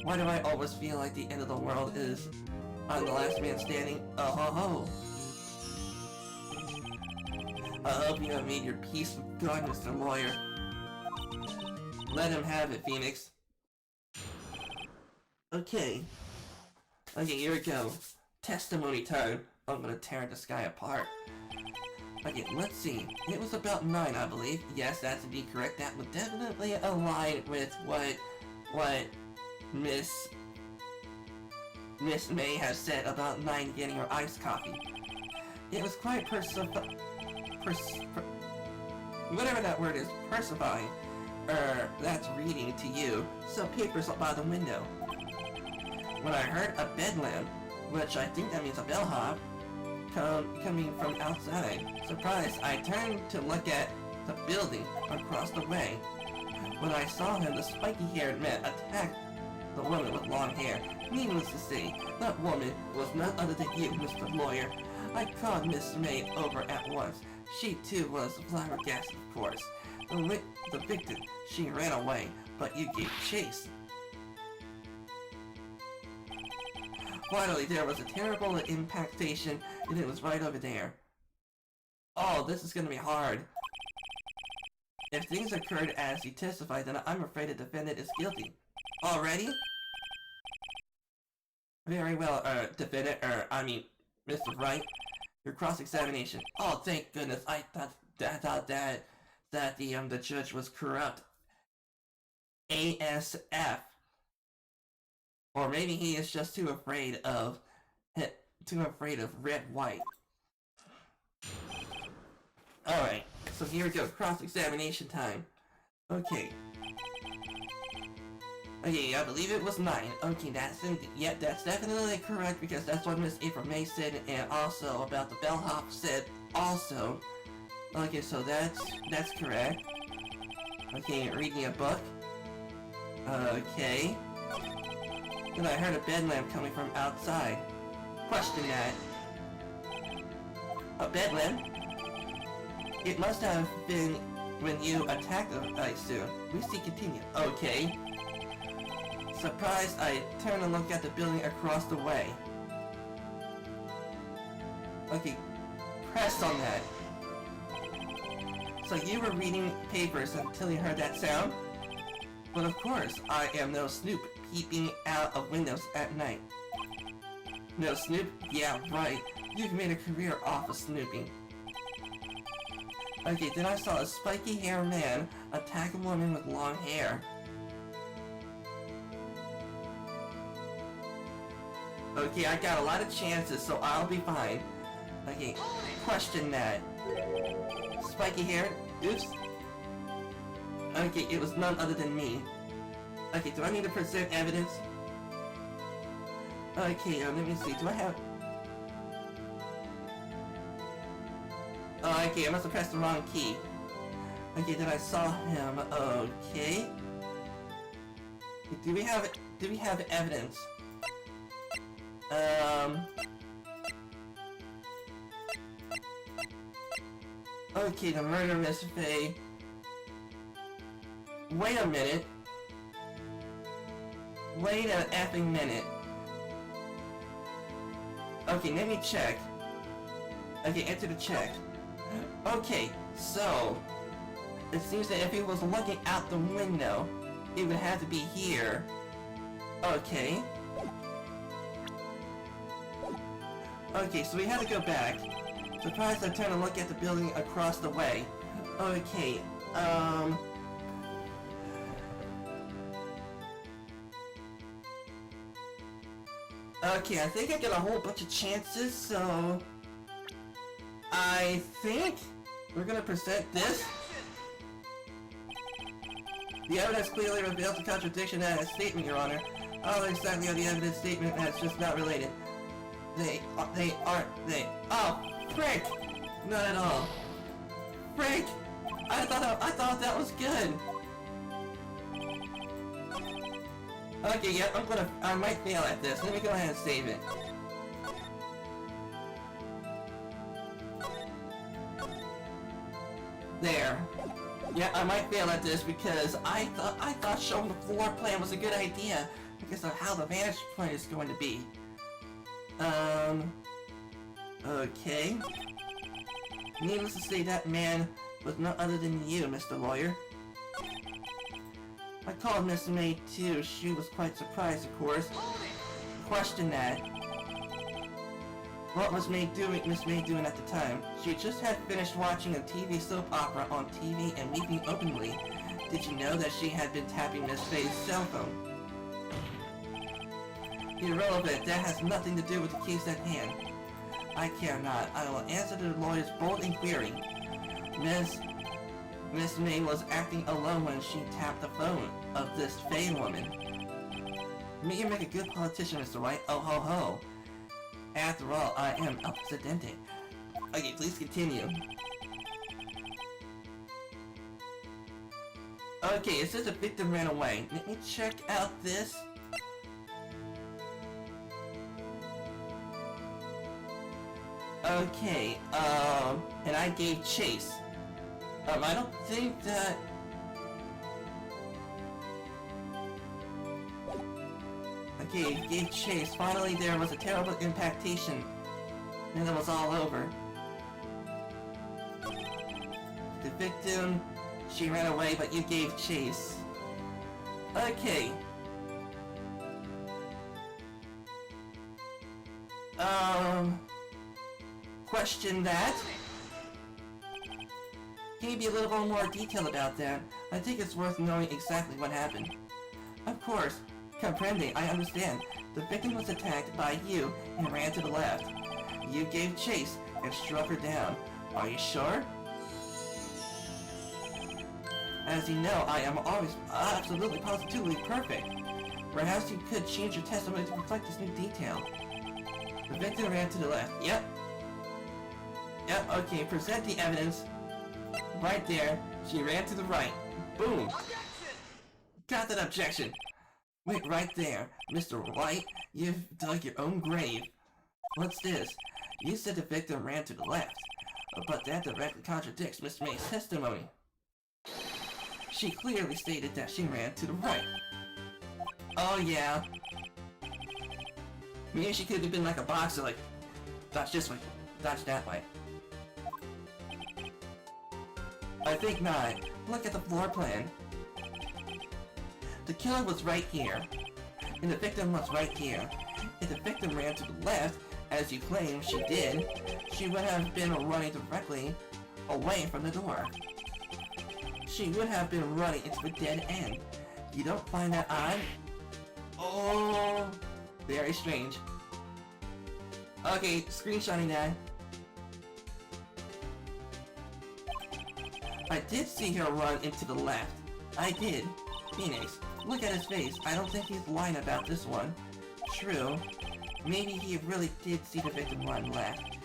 Why do I always feel like the end of the world is I'm the last man standing? Oh ho ho. I hope you have made your peace with God, Mr. Lawyer. Let him have it, Phoenix. Okay. Okay, here we go. Testimony time. I'm gonna tear this guy apart. Okay, let's see. It was about 9, I believe. Yes, that's indeed correct. That would definitely align with what Miss May has said about 9 getting her iced coffee. It was quite whatever that word is, persifying. That's reading to you. So papers up by the window. When I heard a bedlam, which I think that means a bellhop, coming from outside. Surprised, I turned to look at the building across the way. When I saw him, the spiky-haired man attacked the woman with long hair. Needless to say, that woman was none other than you, Mr. Lawyer. I called Miss May over at once. She too was flabbergasted, of course. The victim, she ran away, but you gave chase. Finally, there was a terrible impactation, and it was right over there. Oh, this is gonna be hard. If things occurred as he testified, then I'm afraid the defendant is guilty. Already? Very well, defendant, Mr. Wright. Your cross-examination. Oh, thank goodness. I thought that the judge was corrupt. ASF. Or maybe he is just too afraid of Red White. Alright, so here we go, cross-examination time. Okay. Okay, I believe it was 9. Okay, that's definitely correct because that's what Miss April May said, and also about the bellhop said also. Okay, so that's correct. Okay, reading a book. Okay. Then I heard a bedlam coming from outside. Question that. A bedlam? It must have been when you attacked them, I assume. We see continue. Okay. Surprised, I turn and look at the building across the way. Okay, press on that. So you were reading papers until you heard that sound? But of course, I am no snoop peeping out of windows at night. No snoop? Yeah, right. You've made a career off of snooping. Okay, then I saw a spiky-haired man attack a woman with long hair. Okay, I got a lot of chances, so I'll be fine. Okay, question that. Spiky hair? Oops. Okay, it was none other than me. Okay, do I need to present evidence? Okay, let me see. Do I have... Oh, okay, I must have pressed the wrong key. Okay, then I saw him. Okay. Do we have evidence? Okay, the murder, Miss Faye. Wait a minute. Wait a effing minute. Okay, let me check. Okay, enter the check. Okay, so it seems that if he was looking out the window, it would have to be here. Okay. Okay, so we have to go back. Surprised I turned to look at the building across the way. Okay, okay, I think I got a whole bunch of chances, so... I think we're gonna present this. The evidence clearly reveals a contradiction in that statement, Your Honor. Oh, exactly how the evidence statement that's just not related. They aren't. Oh, frick! Not at all. Frick! I thought that was good. Okay, yeah, I might fail at this. Let me go ahead and save it. There. Yeah, I might fail at this because I thought showing the floor plan was a good idea because of how the vantage point is going to be. Okay. Needless to say, that man was none other than you, Mr. Lawyer. I called Miss May too. She was quite surprised, of course. Question that. What was Miss May doing at the time? She just had finished watching a TV soap opera on TV and weeping openly. Did you know that she had been tapping Miss May's cell phone? Irrelevant, that has nothing to do with the case at hand. I care not. I will answer the lawyer's bold inquiry. Miss May was acting alone when she tapped the phone of this Faye woman. You make a good politician, Mr. Wright. Oh ho ho. After all, I am a presidente. Okay, please continue. Okay, it says the victim ran away. Let me check out this. Okay, and I gave chase. I don't think that... Okay, gave chase. Finally, there was a terrible impactation. And it was all over. The victim, she ran away, but you gave chase. Okay. Question that. Can you be a little bit more detailed about that? I think it's worth knowing exactly what happened. Of course. Comprende, I understand. The victim was attacked by you and ran to the left. You gave chase and struck her down. Are you sure? As you know, I am always absolutely positively perfect. Perhaps you could change your testimony to reflect this new detail. The victim ran to the left. Yep. Yep, okay, present the evidence. Right there, she ran to the right. Boom! Got that objection! Wait, right there, Mr. Wright, you've dug your own grave. What's this? You said the victim ran to the left, but that directly contradicts Miss May's testimony. She clearly stated that she ran to the right. Oh yeah. Maybe she could have been like a boxer, like, dodge this way, dodge that way. I think not. Look at the floor plan. The killer was right here, and the victim was right here. If the victim ran to the left, as you claim she did, she would have been running directly away from the door. She would have been running into a dead end. You don't find that odd? Oh, very strange. Okay, screenshotting that. I did see her run into the left. I did. Phoenix, look at his face. I don't think he's lying about this one. True. Maybe he really did see the victim run left.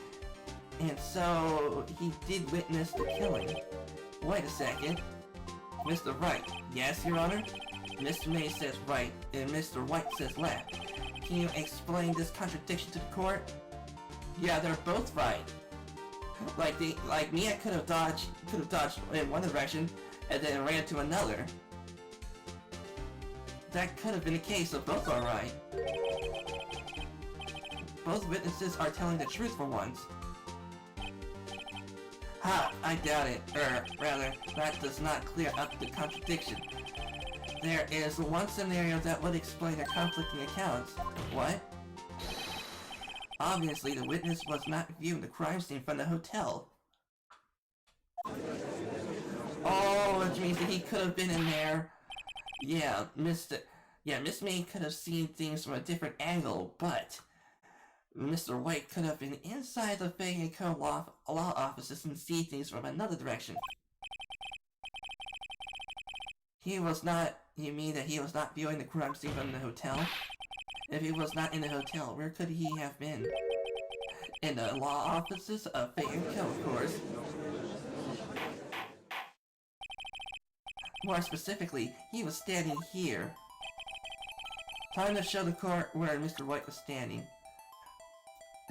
And so, he did witness the killing. Wait a second. Mr. Wright. Yes, Your Honor? Mr. May says right, and Mr. White says left. Can you explain this contradiction to the court? Yeah, they're both right. Like me, I could have dodged in one direction, and then ran to another. That could have been the case, so both are right. Both witnesses are telling the truth for once. Ha! I doubt it. Rather, that does not clear up the contradiction. There is one scenario that would explain the conflicting accounts. What? Obviously, the witness was not viewing the crime scene from the hotel. Oh, which means that he could have been in there. Yeah, Miss May could have seen things from a different angle, but Mr. White could have been inside the Fang & Co. law offices and see things from another direction. He was not... You mean that he was not viewing the crime scene from the hotel? If he was not in the hotel, where could he have been? In the law offices of Fang & Co., of course. More specifically, he was standing here. Time to show the court where Mr. White was standing.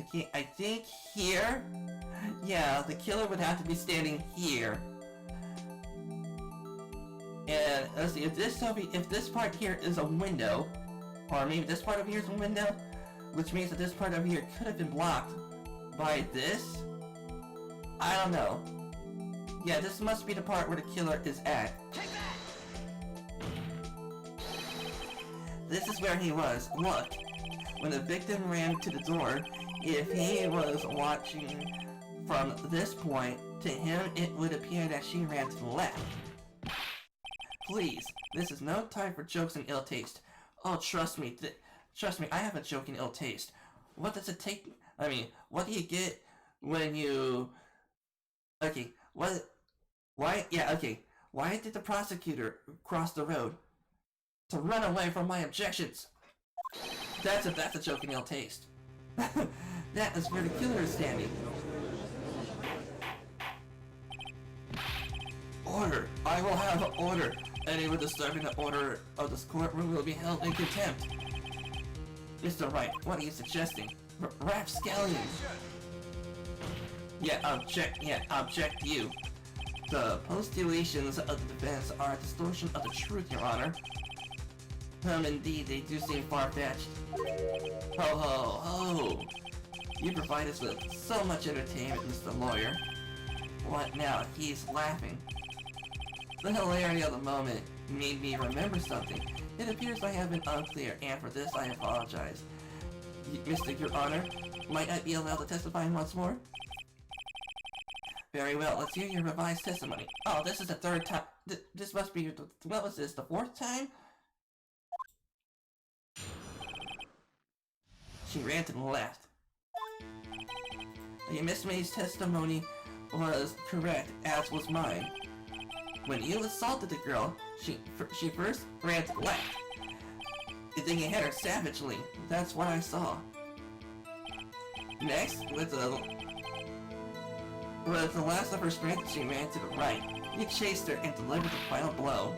Okay, I think here? Yeah, the killer would have to be standing here. And let's see, if this part here is a window, or maybe this part over here is a window, which means that this part over here could have been blocked by this? I don't know. Yeah, this must be the part where the killer is at. This is where he was. Look, when the victim ran to the door, if he was watching from this point, to him it would appear that she ran to the left. Please, this is no time for jokes and ill taste. Oh, trust me, I have a joke and ill taste. What does it take? I mean, what do you get when you... Okay, what... Why? Yeah, okay. Why did the prosecutor cross the road? To run away from my objections! That's a joke and ill taste. That is where the killer is standing. Order! I will have order! Anyone disturbing the order of this courtroom will be held in contempt. Mr. Wright, what are you suggesting? Rapscallion! Yeah, object you. The postulations of the defense are a distortion of the truth, Your Honor. Indeed, they do seem far-fetched. Ho ho ho! You provide us with so much entertainment, Mr. Lawyer. What now? He's laughing. The hilarity of the moment made me remember something. It appears I have been unclear, and for this I apologize. Mr. Your Honor, might I be allowed to testify once more? Very well, let's hear your revised testimony. Oh, this is the third time. This must be, what was this, the fourth time? She ran to the left. Miss May's testimony was correct, as was mine. When you assaulted the girl, she first ran to the left. Then you hit her savagely. That's what I saw. Next, with the last of her strength, she ran to the right. You chased her and delivered the final blow.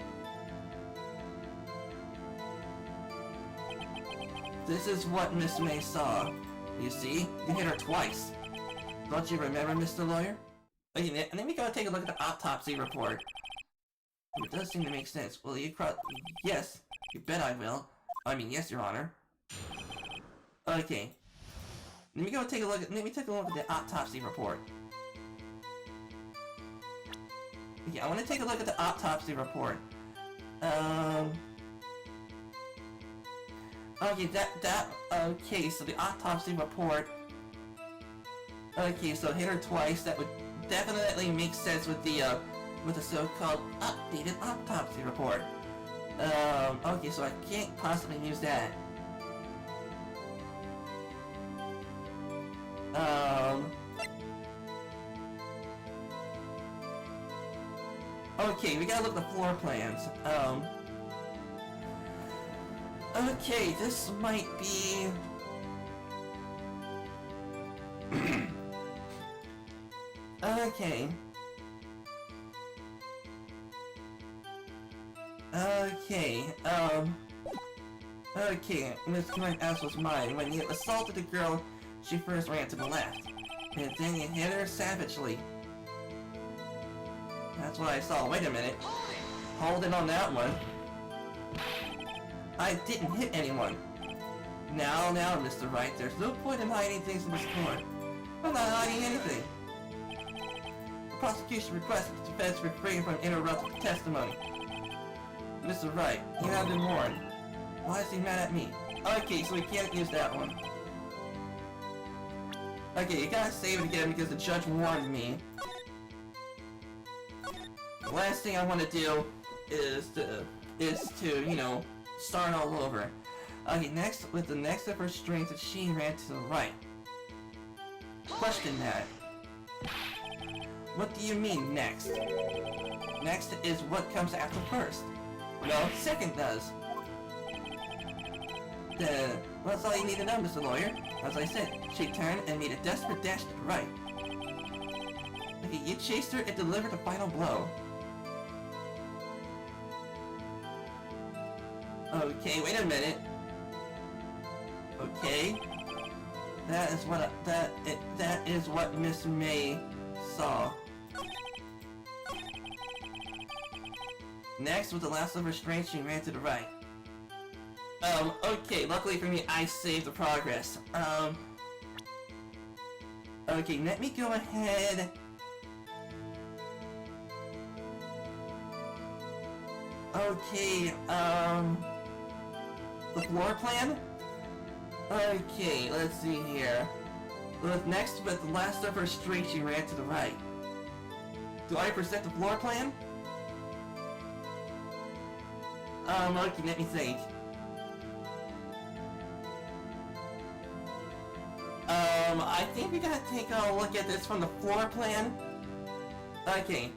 This is what Miss May saw. You see, you hit her twice. Don't you remember, Mr. Lawyer? Okay, and then we go take a look at the autopsy report. It does seem to make sense. Will you cross? Yes, you bet I will. I mean, yes, Your Honor. Okay. Let me take a look at the autopsy report. Okay, I want to take a look at the autopsy report. Okay, okay, so the autopsy report. Okay, so hit her twice. That would definitely make sense with the so-called updated autopsy report. Okay, so I can't possibly use that. Okay, we gotta look at the floor plans. Okay, this might be... Okay. Okay, Miss Correct Ass was mine. When you assaulted the girl, she first ran to the left. And then you hit her savagely. That's what I saw. Wait a minute. Hold it on that one. I didn't hit anyone. Now, Mr. Wright, there's no point in hiding things in this court. I'm not hiding anything. The prosecution requests the defense refrain from interrupting testimony. Mr. Wright, you have been warned. Why is he mad at me? Okay, so we can't use that one. Okay, you gotta save it again because the judge warned me. The last thing I want to do is to, you know, start all over. Okay, next, with the next of her strength, she ran to the right. Question that. What do you mean, next? Next is what comes after first. No, second does. Well, that's all you need to know, Mr. Lawyer. As I said, she turned and made a desperate dash to the right. Okay, you chased her and delivered the final blow. Okay, wait a minute. Okay. That is what Miss May saw. Next, with the last of her strength, she ran to the right. Okay, luckily for me, I saved the progress. Okay, let me go ahead. Okay, the floor plan? Okay, let's see here. Next, with the last of her strength, she ran to the right. Do I present the floor plan? Okay, let me think. I think we gotta take a look at this from the floor plan. Okay.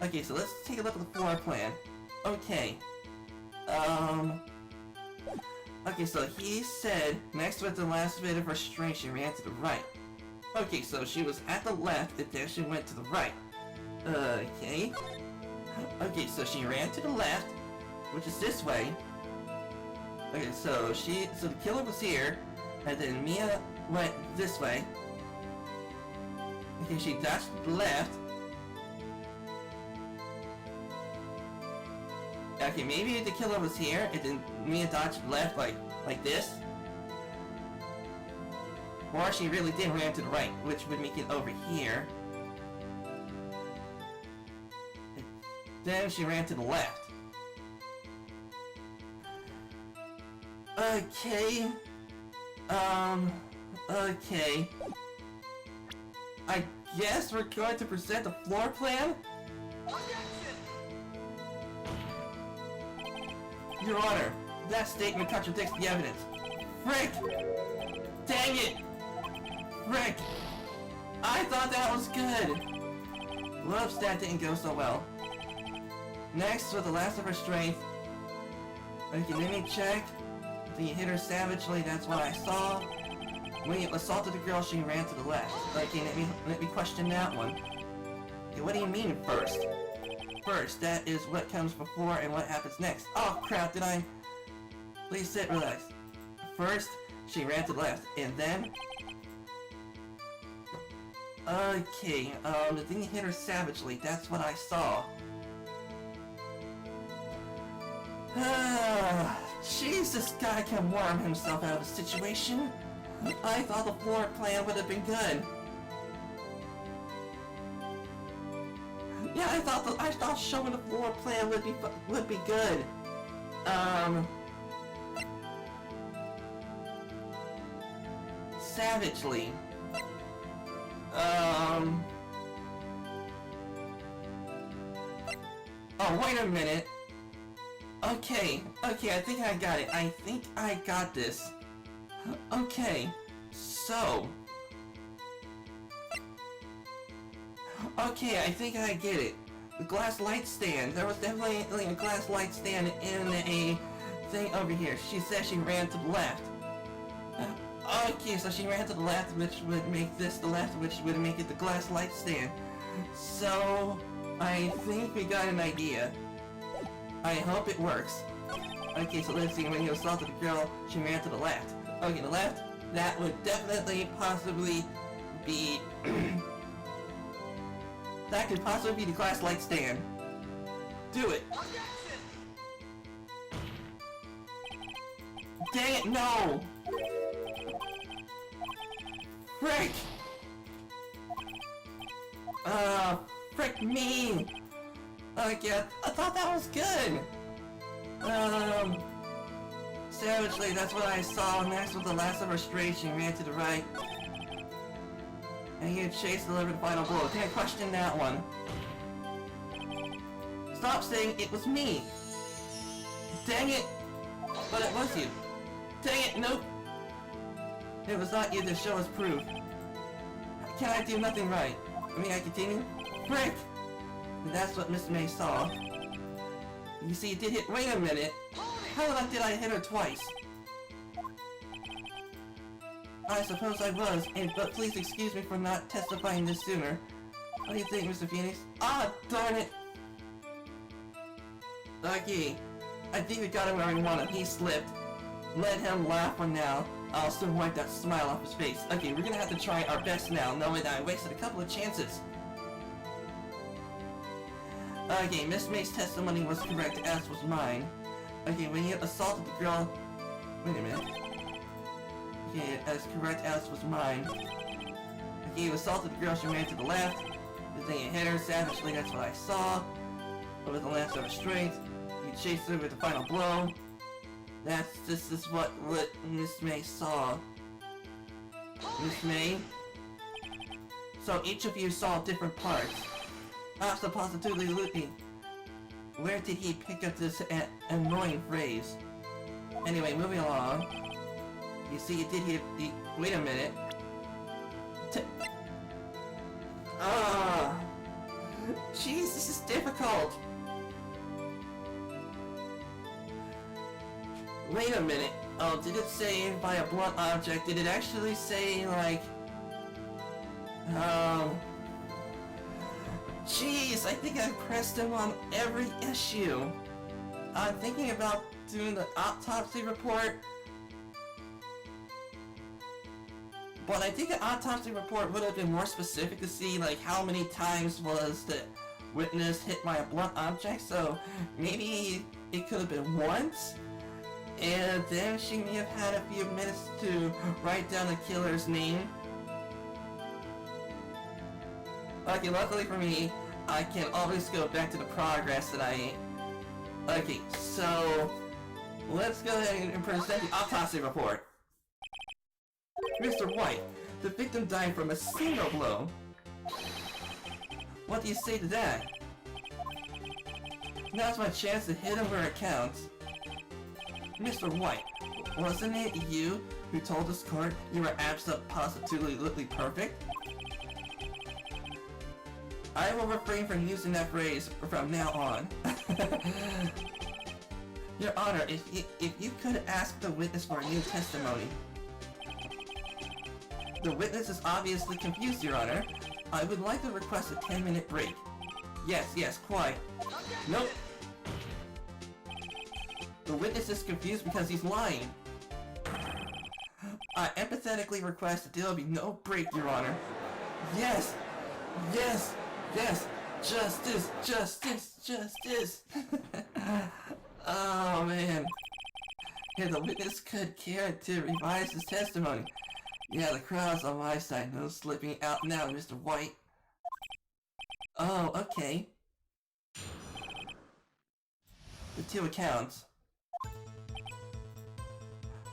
Okay, so let's take a look at the floor plan. Okay. Okay, so he said, next with the last bit of her strength, she ran to the right. Okay, so she was at the left, and then she went to the right. Okay. Okay, so she ran to the left, which is this way. Okay, so the killer was here, and then Mia went this way. Okay, she dashed to the left. Okay, maybe the killer was here, and then Mia dodged left like this. Or she really did ran to the right, which would make it over here. Then she ran to the left. Okay. Okay. I guess we're going to present the floor plan? Your Honor, that statement contradicts the evidence. Frick! Dang it! Frick! I thought that was good! Whoops, that didn't go so well. Next, with the last of her strength. Okay, let me check. Then you hit her savagely, that's what I saw. When you assaulted the girl, she ran to the left. Okay, let me question that one. Okay, what do you mean first? First, that is what comes before and what happens next. Oh crap, did I... Please sit, relax. First, she ran to the left, and then... Okay, then you hit her savagely, that's what I saw. Jeez, this guy can worm himself out of a situation. I thought the floor plan would have been good. Yeah, I thought showing the floor plan would be good. Savagely. Oh, wait a minute. Okay, I think I got it. I think I got this. Okay, so... Okay, I think I get it. The glass light stand. There was definitely a glass light stand in a thing over here. She said she ran to the left. Okay, so she ran to the left, which would make this the left, which would make it the glass light stand. So, I think we got an idea. I hope it works. Okay, so let's see, when you assaulted the girl, she ran to the left. Okay, the left, that would definitely possibly be... that could possibly be the glass light stand. Do it! Dang it, no! Frick! Frick me! Okay, I thought that was good! Savagely, that's what I saw. Next was the last of her straight, she ran to the right. And you chased delivered the final blow. Can't question that one. Stop saying it was me! Dang it! But it was you. Dang it, nope! It was not you to show us proof. Can I do nothing right? May I continue? Frick! That's what Miss May saw. You see, it did hit- wait a minute! How the fuck did I hit her twice? I suppose I was, but please excuse me for not testifying this sooner. What do you think, Mr. Phoenix? Ah, darn it! Okay, I think we got him where we want him. He slipped. Let him laugh for now. I'll soon wipe that smile off his face. Okay, we're gonna have to try our best now, knowing that I wasted a couple of chances. Okay, Miss May's testimony was correct, as was mine. Okay, when you assaulted the girl... Wait a minute. Okay, as correct as was mine. Okay, you assaulted the girl, she ran to the left. Then you hit her savagely, that's what I saw. With the lance of her strength. You chased her with the final blow. This is what Miss May saw. Miss May? So each of you saw different parts. Perhaps the positively looking. Where did he pick up this annoying phrase? Anyway, moving along. You see, it did hit the... Wait a minute. Jeez, this is difficult. Wait a minute. Oh, did it say by a blunt object? Did it actually say, like... Jeez, I think I pressed him on every issue. I'm thinking about doing the autopsy report. But I think the autopsy report would have been more specific to see, like, how many times was the witness hit by a blunt object, so maybe it could have been once? And then she may have had a few minutes to write down the killer's name. Okay, luckily for me, I can always go back to the progress that I... Okay, so... let's go ahead and present the autopsy report. Mr. White, the victim died from a single blow. What do you say to that? Now's my chance to hit him where it counts. Mr. White, wasn't it you who told this court you were absolutely perfect? I will refrain from using that phrase from now on. Your Honor, if you could ask the witness for a new testimony. The witness is obviously confused, Your Honor. I would like to request a 10-minute break. Yes, quite. Nope. The witness is confused because he's lying. I empathetically request that there will be no break, Your Honor. Yes! Justice! Oh, man. Yeah, the witness could care to revise his testimony. Yeah, the crowd's on my side. No slipping out now, Mr. White. Oh, okay. The two accounts.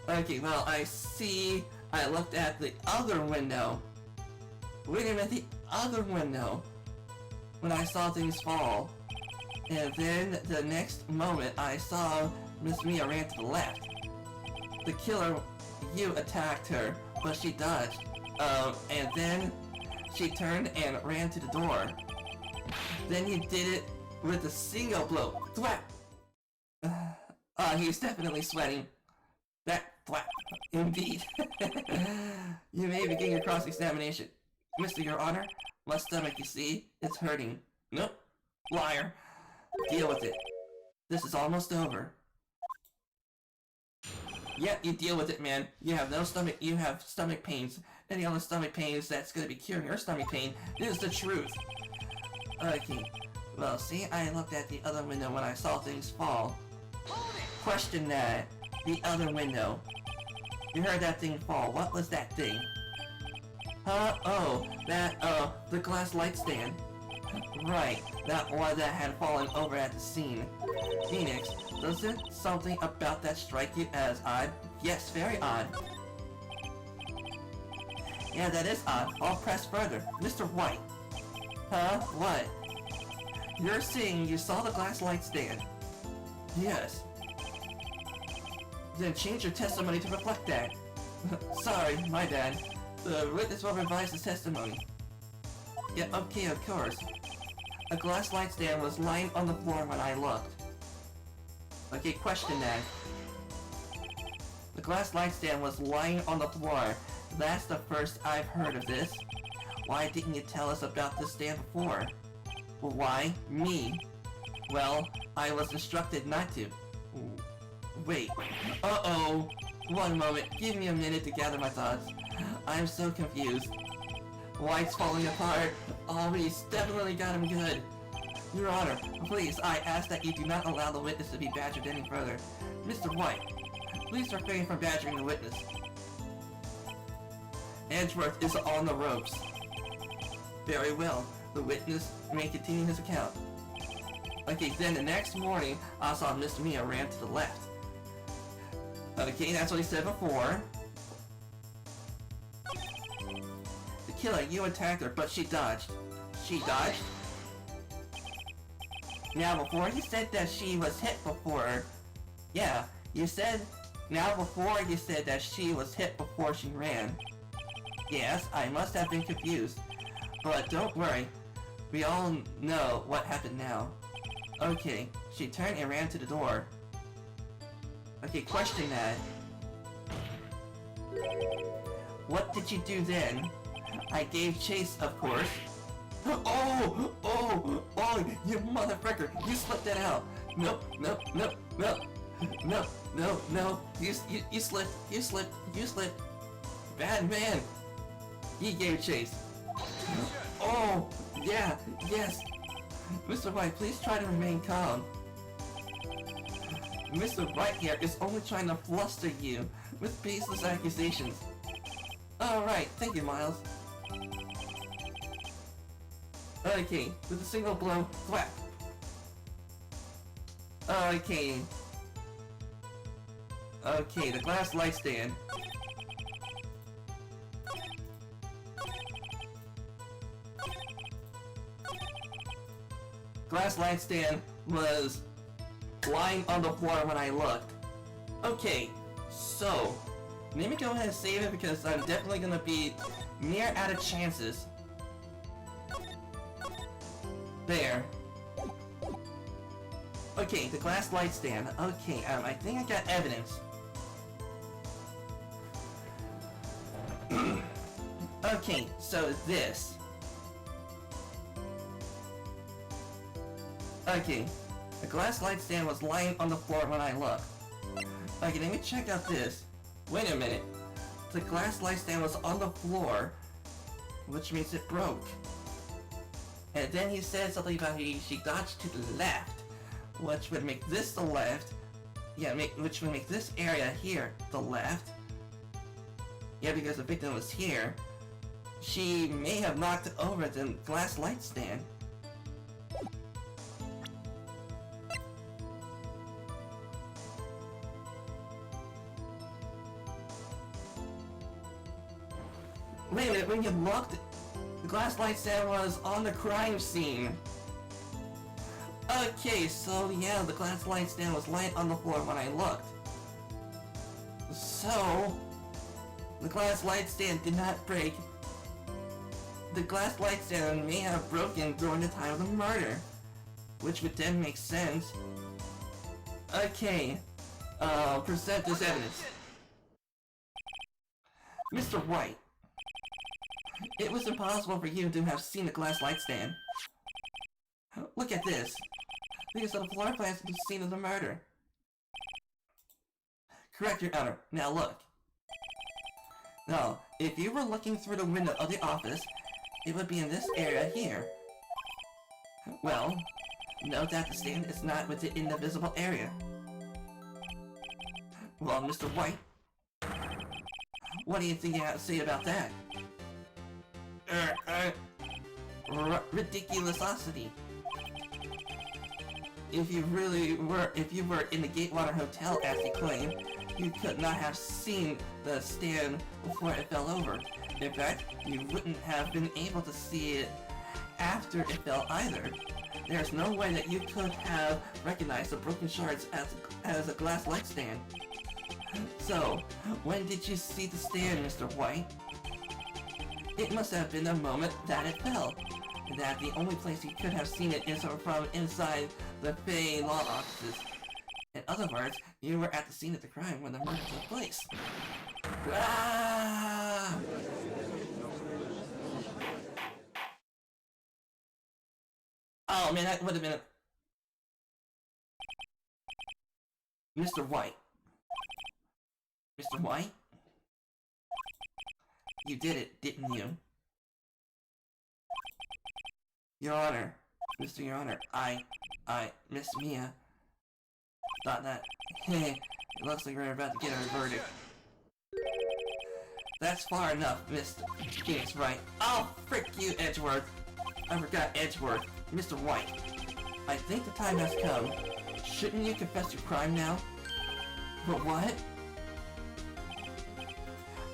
Okay, well, I see. I looked at the other window. Wait a minute, the other window. When I saw things fall. And then the next moment, I saw Miss Mia ran to the left. The killer, you attacked her, but she dodged. And then she turned and ran to the door. Then you did it with a single blow. Thwap! He's definitely sweating. That thwap. Indeed. You may begin your cross-examination. Mr. Your Honor, my stomach, you see, it's hurting. Nope. Liar. Deal with it. This is almost over. Yep, you deal with it, man. You have stomach pains. Any other stomach pains that's gonna be curing your stomach pain is the truth. Okay. Well, see, I looked at the other window when I saw things fall. Question that. The other window. You heard that thing fall. What was that thing? Huh? Oh, the glass light stand. Right, that one that had fallen over at the scene. Phoenix, doesn't something about that strike you as odd? Yes, very odd. Yeah, that is odd. I'll press further. Mr. White. Huh? What? You're saying you saw the glass light stand? Yes. Then change your testimony to reflect that. Sorry, my bad. The witness will revise his testimony. Yeah, okay, of course. A glass light stand was lying on the floor when I looked. Okay, question then. The glass light stand was lying on the floor. That's the first I've heard of this. Why didn't you tell us about this stand before? Well, why? Me? Well, I was instructed not to. Wait. Uh-oh. One moment. Give me a minute to gather my thoughts. I'm so confused. White's falling apart. Oh, he's definitely got him good. Your Honor, please, I ask that you do not allow the witness to be badgered any further. Mr. White, please refrain from badgering the witness. Edgeworth is on the ropes. Very well. The witness may continue his account. Okay, then the next morning, I saw Miss Mia ran to the left. Okay, that's what he said before. The killer, you attacked her, but she dodged. She dodged? Now, before you said that she was hit before... Yeah, you said... Now, before you said that she was hit before she ran. Yes, I must have been confused. But don't worry. We all know what happened now. Okay, she turned and ran to the door. Okay, question that. What did you do then? I gave chase, of course. Oh, you motherfucker! You slipped that out. No. You slipped. Bad man. He gave chase. Oh, yeah, yes. Mr. Wright, please try to remain calm. Mr. Wright here is only trying to fluster you with baseless accusations. Alright, thank you, Miles. Okay, with a single blow, thwap. Okay, the glass light stand. Glass light stand was lying on the floor when I looked. Okay, so let me go ahead and save it because I'm definitely gonna be near out of chances. There. Okay, the glass light stand. Okay, I think I got evidence. Okay, so this. Okay, the glass light stand was lying on the floor when I looked. Okay, let me check out this. Wait a minute. The glass light stand was on the floor, which means it broke. And then he said something about she dodged to the left, which would make this the left. Yeah, which would make this area here the left. Yeah, because the victim was here. She may have knocked over the glass light stand. Wait a minute, when you looked, the glass light stand was on the crime scene. Okay, so yeah, the glass light stand was lying on the floor when I looked. So, the glass light stand did not break. The glass light stand may have broken during the time of the murder. which would then make sense. Okay, present this evidence. Mr. Wright, it was impossible for you to have seen the glass light stand. Look at this. These are the floor plans of the scene of the murder. Correct, Your Honor. Now look. Now, if you were looking through the window of the office, it would be in this area here. Well, note that the stand is not within the visible area. Well, Mr. White, what do you think you have to say about that? Ridiculosity. If you were in the Gatewater Hotel as you claim, you could not have seen the stand before it fell over. In fact, you wouldn't have been able to see it after it fell either. There's no way that you could have recognized the broken shards as a glass light stand. So, when did you see the stand, Mr. White? It must have been the moment that it fell. And that the only place you could have seen it is from inside the Bay Law offices. In other words, you were at the scene of the crime when the murder took place. Ah! Oh man, that would have been a... Mr. White. Mr. White? You did it, didn't you? Your Honor. Mr. Your Honor, Miss Mia, thought that, hey, it looks like we're about to get our verdict. That's far enough, Mr. Phoenix Wright. Oh, frick you, Edgeworth. I forgot Edgeworth. Mr. White, I think the time has come. Shouldn't you confess your crime now? But what?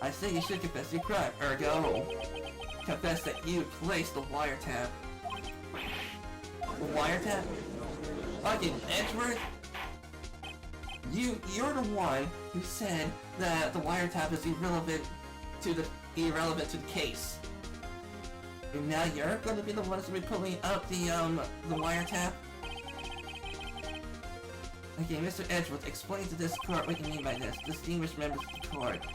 I say you should confess your crime, ergo. Confess that you placed the wiretap. Wiretap? Fucking Edgeworth? You're the one who said that the wiretap is irrelevant to the case. And now you're gonna be the one that's gonna be pulling up the wiretap? Okay, Mr. Edgeworth, explain to this court what you mean by this, distinguished members of the court.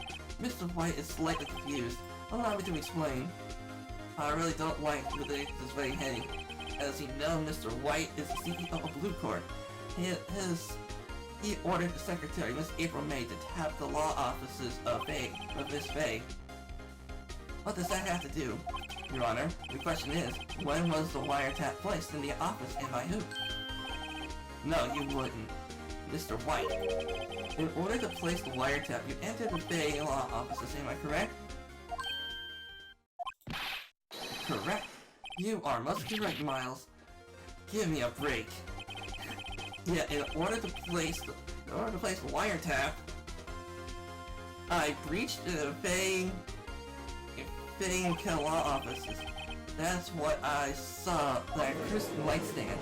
Mr. White is slightly confused. Allow me to explain. I really don't like this very heading. As you know, Mr. White is the CEO of bluecorp. He ordered the secretary, Miss April May, to tap the law offices of Miss Bay. What does that have to do? Your Honor, the question is, when was the wiretap placed in the office and by who? No, you wouldn't. Mr. White, in order to place the wiretap, you entered the Bay law offices, am I correct? Correct. You are most correct, Miles. Give me a break. Yeah, in order to place the wiretap, I breached the Bay and Kill law offices. That's what I saw, that crystal light stand.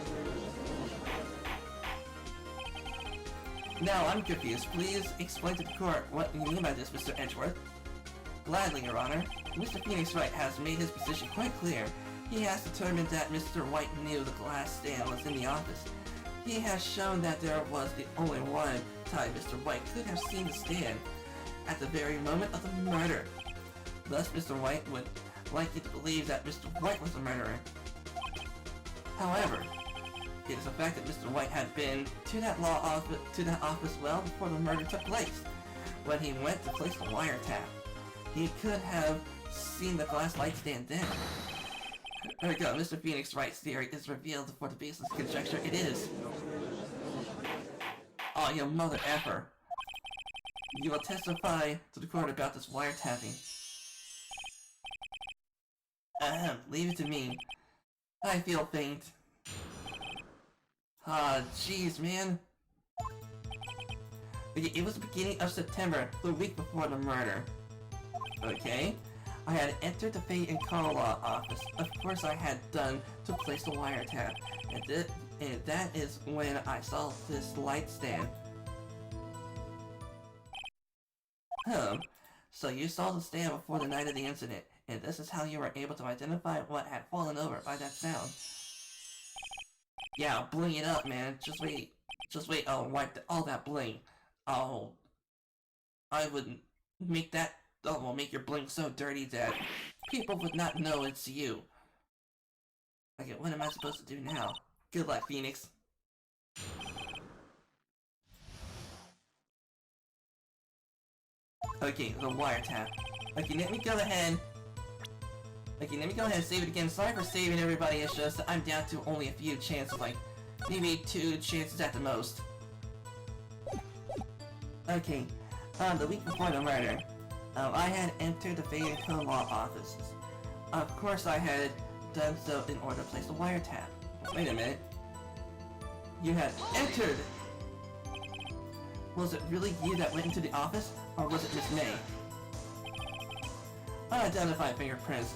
Now I'm confused. Please explain to the court what you mean by this, Mr. Edgeworth. Gladly, Your Honor. Mr. Phoenix Wright has made his position quite clear. He has determined that Mr. White knew the glass stand was in the office. He has shown that there was the only one time Mr. White could have seen the stand, at the very moment of the murder. Thus, Mr. White would like you to believe that Mr. White was the murderer. However, it is a fact that Mr. White had been to that office well before the murder took place. When he went to place the wiretap, he could have seen the glass light stand then. There we go, Mr. Phoenix Wright's theory is revealed for the baseless conjecture it is. Oh, you mother effer. You will testify to the court about this wiretapping. Leave it to me. I feel faint. Ah, jeez, man. Okay, it was the beginning of September, the week before the murder. Okay? I had entered the Fate and Call Law office. Of course I had done to place the wiretap. And that is when I saw this light stand. So you saw the stand before the night of the incident, and this is how you were able to identify what had fallen over by that sound. Yeah, I'll bling it up, man. Just wait. Just wait, I'll wipe all that bling. I would make that, will make your bling so dirty that people would not know it's you. Okay, what am I supposed to do now? Good luck, Phoenix. Okay, the wiretap. Okay, let me go ahead. Okay, let me go ahead and save it again. Sorry for saving everybody, it's just I'm down to only a few chances, like maybe 2 chances at the most. Okay, the week before the murder, I had entered the Fade Co law offices. Of course I had done so in order to place the wiretap. Wait a minute. You had entered! Was it really you that went into the office, or was it Miss May? Unidentified fingerprints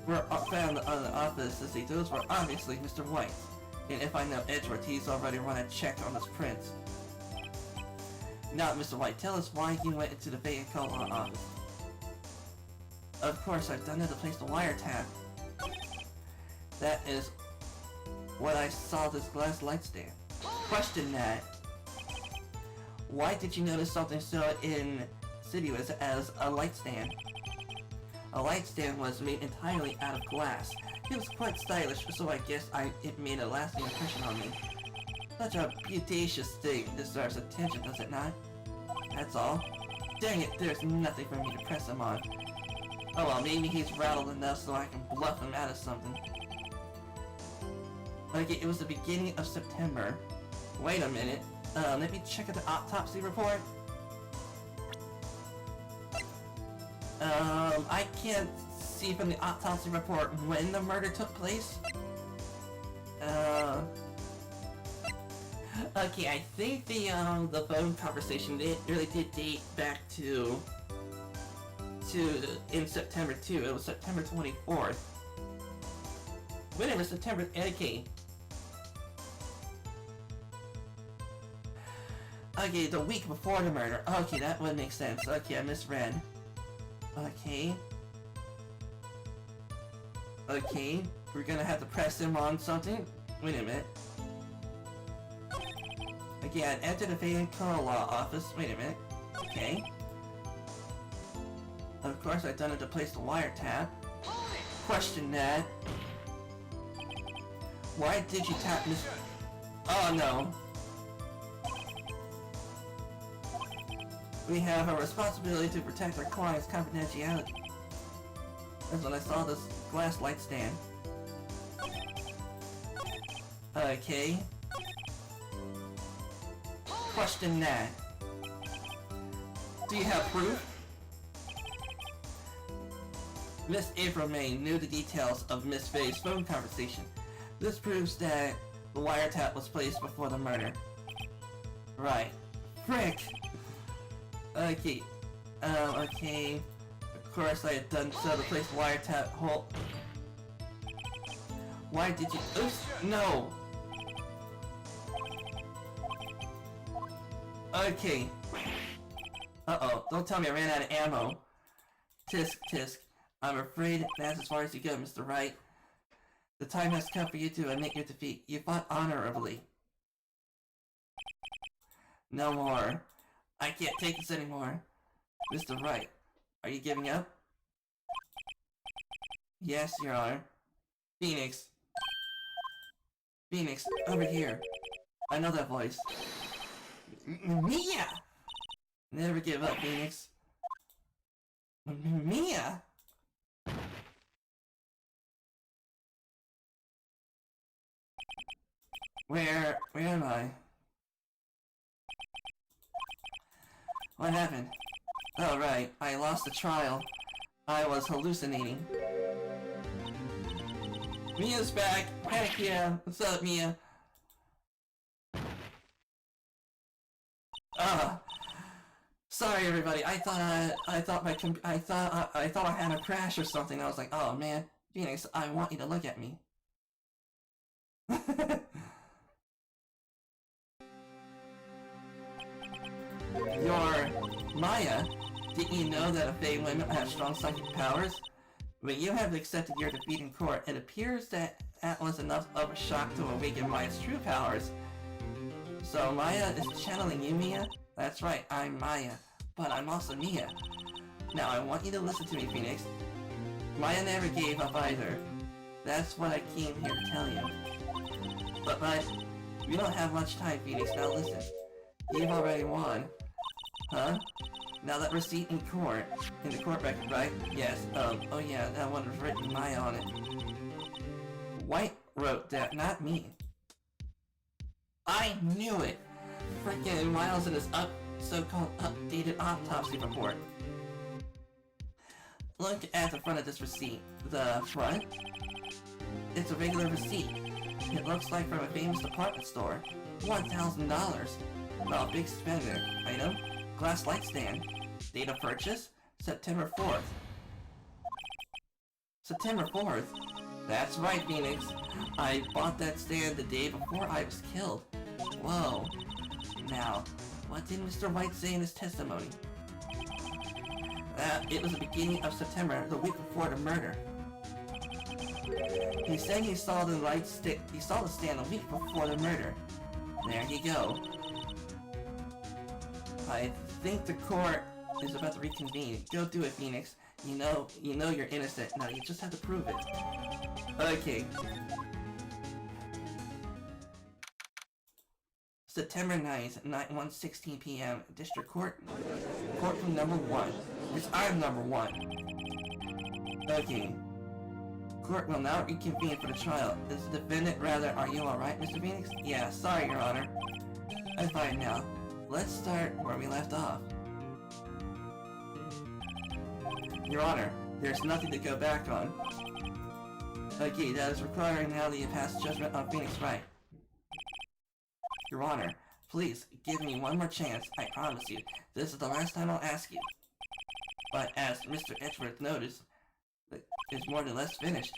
were found on the office to see those were obviously Mr. White's. And if I know Edgeworth, he's already run a check on his prints. Now, Mr. White, tell us why you went into the Fade Co law office. Of course, I've done it to place the wiretap. That is what I saw this glass light stand. Question that. Why did you notice something so insidious as a light stand? A light stand was made entirely out of glass. It was quite stylish, so I guess it made a lasting impression on me. Such a beauteous thing deserves attention, does it not? That's all. Dang it, there's nothing for me to press him on. Oh well, maybe he's rattled enough so I can bluff him out of something. Okay, it was the beginning of September. Wait a minute. Let me check out the autopsy report. I can't see from the autopsy report when the murder took place. Okay, I think the phone conversation really did date back to in September too. It was September 24th. When it was September, okay. Okay, the week before the murder. Okay, that would make sense. Okay, I misread. Okay. Okay, we're gonna have to press him on something. Wait a minute. Again, enter the Fade Co law office. Wait a minute. Okay. Of course, I've done it to place the wiretap. Question that. Why did you tap Miss? Oh no. We have a responsibility to protect our client's confidentiality. That's when I saw this glass light stand. Okay. Question that. Do you have proof? Miss April May knew the details of Miss Faye's phone conversation. This proves that the wiretap was placed before the murder. Right. Frick! Okay. Okay. Of course I had done so to place the wiretap hole. Why did you— oops! No! Okay. Uh-oh. Don't tell me I ran out of ammo. Tisk, tisk. I'm afraid that's as far as you go, Mr. Wright. The time has come for you to admit your defeat. You fought honorably. No more. I can't take this anymore. Mr. Wright, are you giving up? Yes, Your Honor. Phoenix. Phoenix, over here. I know that voice. Mia! Never give up, Phoenix. Mia! Where am I? What happened? Oh right, I lost the trial. I was hallucinating. Mia's back! Heck yeah! What's up, Mia? Sorry everybody, I thought I had a crash or something. I was like, oh man, Phoenix, I want you to look at me. Your Maya, didn't you know that Fey women have strong psychic powers? But you have accepted your defeat in court. It appears that was enough of a shock to awaken Maya's true powers. So Maya is channeling you, Mia? That's right, I'm Maya. But I'm also Mia. Now I want you to listen to me, Phoenix. Maya never gave up either. That's what I came here to tell you. But we don't have much time, Phoenix. Now listen. You've already won. Huh? Now that receipt in court. In the court record, right? Yes. Oh yeah, that one was written Maya on it. Wright wrote that, not me. I knew it! Freaking Miles in his so-called updated autopsy report. Look at the front of this receipt. The front? It's a regular receipt. It looks like from a famous department store. $1,000. Well, big spender. Item? Glass light stand. Date of purchase? September 4th. September 4th? That's right, Phoenix. I bought that stand the day before I was killed. Whoa. Now, what did Mr. Wright say in his testimony? It was the beginning of September, the week before the murder. He said he saw the stand a week before the murder. There you go. I think the court is about to reconvene. Go do it, Phoenix. You know you're innocent. Now you just have to prove it. Okay. September 9th, 1:16 p.m. District Court. Courtroom number 1. It's I'm number 1. Okay. Court will now reconvene for the trial. Is the defendant are you alright, Mr. Phoenix? Yeah, sorry, Your Honor. I'm fine now. Let's start where we left off. Your Honor, there's nothing to go back on. Okay, that is requiring now that you pass judgment on Phoenix Wright. Your Honor, please give me one more chance, I promise you. This is the last time I'll ask you. But as Mr. Edgeworth noticed, it's more than less finished.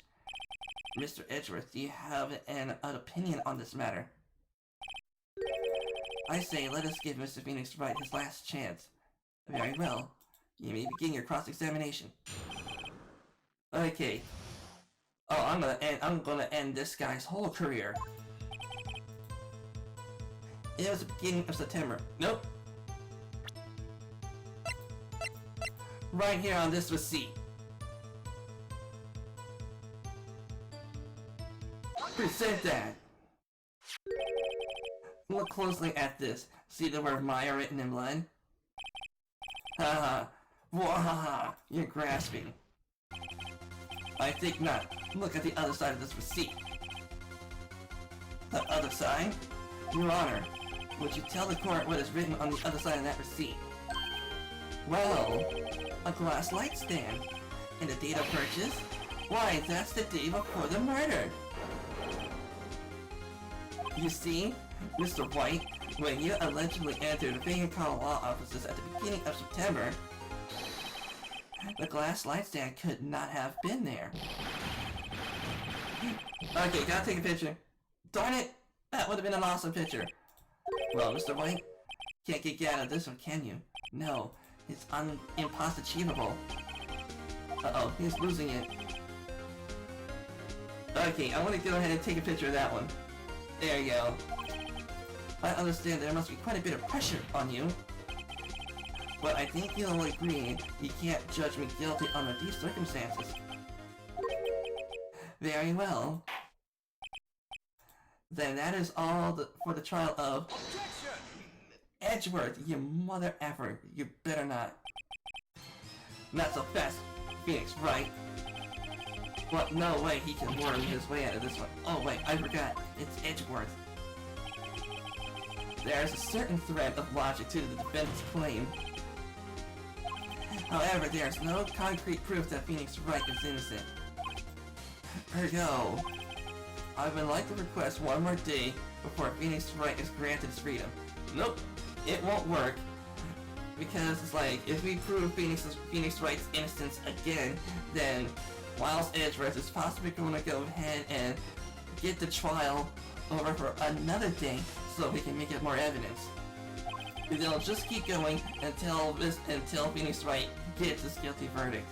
Mr. Edgeworth, do you have an opinion on this matter? I say, let us give Mr. Phoenix Wright his last chance. Very well. You may begin your cross-examination. Okay. Oh, I'm gonna end this guy's whole career. It was the beginning of September. Nope. Right here on this receipt. Present that. Look closely at this. See the word Maya written in blood? Haha. Wahaha. You're grasping. I think not. Look at the other side of this receipt. The other side? Your Honor, would you tell the court what is written on the other side of that receipt? Well, a glass light stand. And the date of purchase? Why, that's the day before the murder. You see, Mr. White, when you allegedly entered the Vegan Call Law offices at the beginning of September, the glass light stand could not have been there. Okay, gotta take a picture. Darn it! That would have been an awesome picture. Well, Mr. White, can't get out of this one, can you? No, it's impossible. Uh-oh, he's losing it. Okay, I want to go ahead and take a picture of that one. There you go. I understand there must be quite a bit of pressure on you. But I think you'll agree you can't judge me guilty under these circumstances. Very well. Then that is all for the trial of Edgeworth, you mother effer. You better not. Not so fast, Phoenix Wright. What? No way he can worm his way out of this one. Oh wait, I forgot. It's Edgeworth. There's a certain thread of logic to the defendant's claim. However, there's no concrete proof that Phoenix Wright is innocent. Ergo, I would like to request one more day before Phoenix Wright is granted his freedom. Nope, it won't work. Because it's like, if we prove Phoenix Wright's innocence again, then Miles Edgeworth is possibly going to go ahead and get the trial over for another day so we can make it more evidence. They'll just keep going until Phoenix Wright gets his guilty verdict.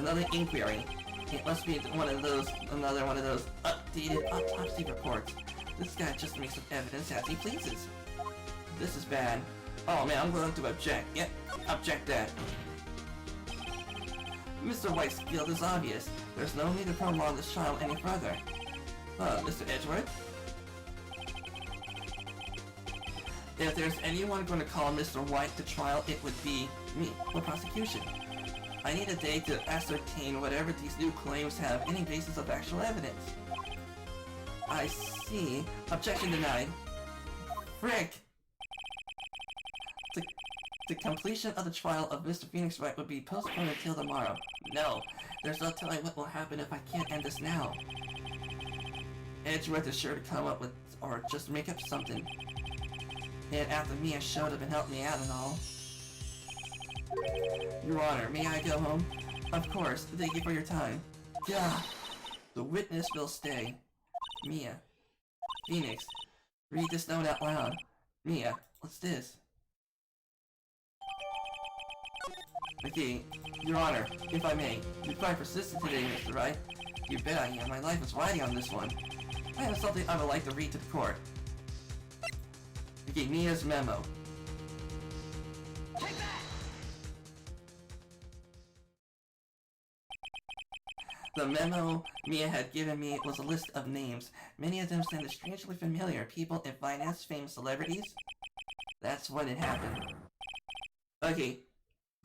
another inquiry. It must be another one of those updated autopsy reports. This guy just makes up evidence as he pleases. This is bad. Oh man, I'm going to object. Yep, object that. Mr. White's guilt is obvious. There's no need to prolong this trial any further. Mr. Edgeworth? If there's anyone going to call Mr. White to trial, it would be me, the prosecution. I need a day to ascertain whatever these new claims have any basis of actual evidence. I see. Objection denied. Frick! The completion of the trial of Mr. Phoenix Wright would be postponed until tomorrow. No, there's no telling what will happen if I can't end this now. Edgeworth is sure to come up with, or just make up something. And after Mia showed up and helped me out and all. Your Honor, may I go home? Of course, thank you for your time. Yeah. The witness will stay. Mia. Phoenix. Read this note out loud. Mia, what's this? Okay, Your Honor, if I may, you're quite persistent today, Mr. Wright. You bet I am. My life is riding on this one. I have something I would like to read to the court. Okay, Mia's memo. The memo Mia had given me was a list of names. Many of them sounded strangely familiar. People in finance, famous celebrities. That's when it happened. Okay,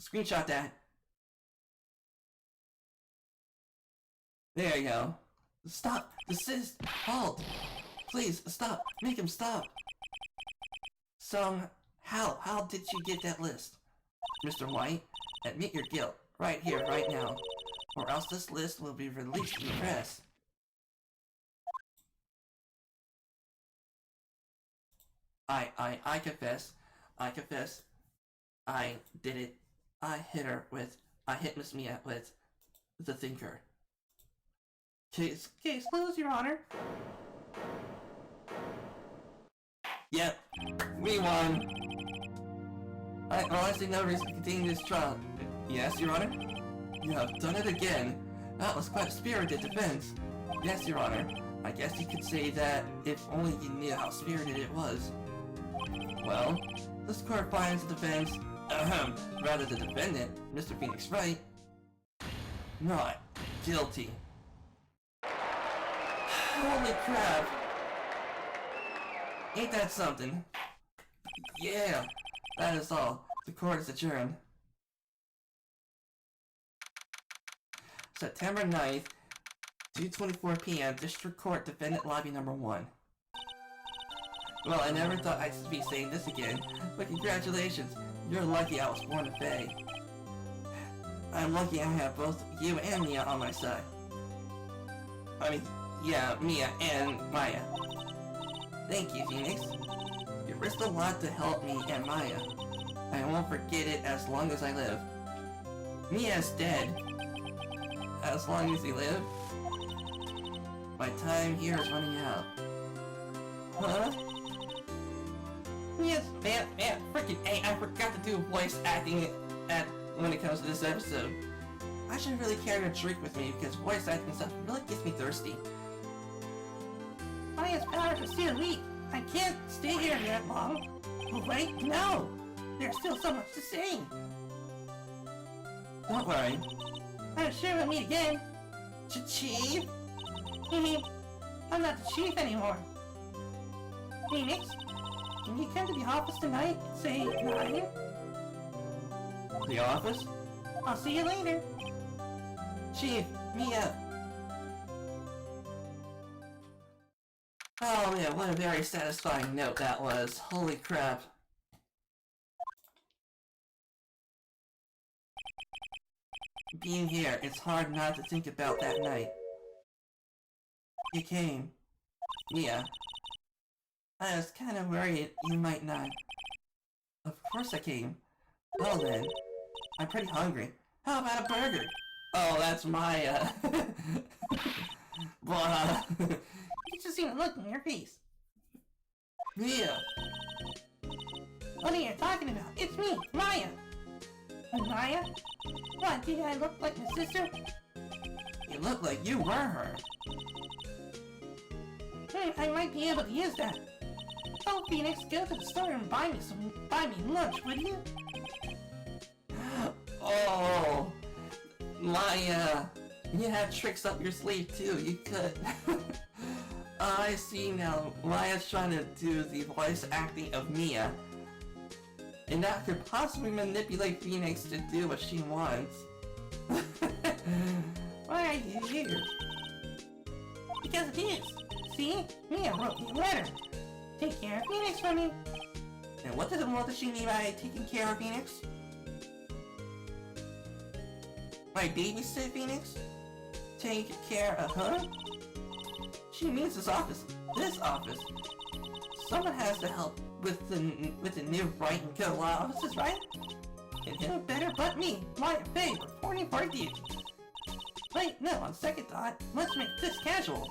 screenshot that. There you go. Stop! Desist! Halt! Please, stop! Make him stop! So, how did you get that list? Mr. White, admit your guilt. Right here, right now. Or else this list will be released to the press. I confess. I confess. I did it. I hit Miss Mia with the thinker. Case closed, Your Honor. Yep, we won. I honestly no reason to continue this trial. Yes, Your Honor? You have done it again. That was quite a spirited defense. Yes, Your Honor. I guess you could say that if only you knew how spirited it was. Well, this court finds the defense, rather the defendant, Mr. Phoenix Wright, not guilty. Holy crap! Ain't that something? Yeah, that is all. The court is adjourned. September 9th, 2:24 p.m. District Court, Defendant Lobby Number 1. Well, I never thought I'd be saying this again, but congratulations. You're lucky I was born a Fae. I'm lucky I have both you and Mia on my side. I mean, yeah, Mia and Maya. Thank you, Phoenix. You risked a lot to help me and Maya. I won't forget it as long as I live. Mia's dead. As long as he lives. My time here is running out. Huh? Yes, man, freaking A, I forgot to do voice acting when it comes to this episode. I should really carry a drink with me because voice acting stuff really gets me thirsty. Maya's powers are still weak. I can't stay here that long. Wait, no! There's still so much to say. Don't worry. I'm sure we'll meet again. Chief? I'm not the chief anymore. Phoenix, can you come to the office tonight at, say, 9? The office? I'll see you later. Chief, Mia. Oh man, what a very satisfying note that was. Holy crap. Being here, it's hard not to think about that night. You came. Mia. I was kind of worried you might not. Of course I came. Well then, I'm pretty hungry. How about a burger? Oh, that's my, but, you just seen a look on your face. Mia! What are you talking about? It's me, Maya! Maya? What, did I look like my sister? You look like you were her. I might be able to use that. Oh, Phoenix, go to the store and buy me lunch, would you? Oh, Maya, you have tricks up your sleeve too, you could. I see now, Maya's trying to do the voice acting of Mia. And that could possibly manipulate Phoenix to do what she wants. Why are you here? Because it is. See? Mia wrote me a letter. Take care of Phoenix for me. And what does she mean by taking care of Phoenix? My babysit Phoenix? Take care of her? She means this office. This office. Someone has to help with the new Wright and Co. law offices, right? And who better but me, Maya Faye, reporting for duty. Wait, no, on second thought, let's make this casual.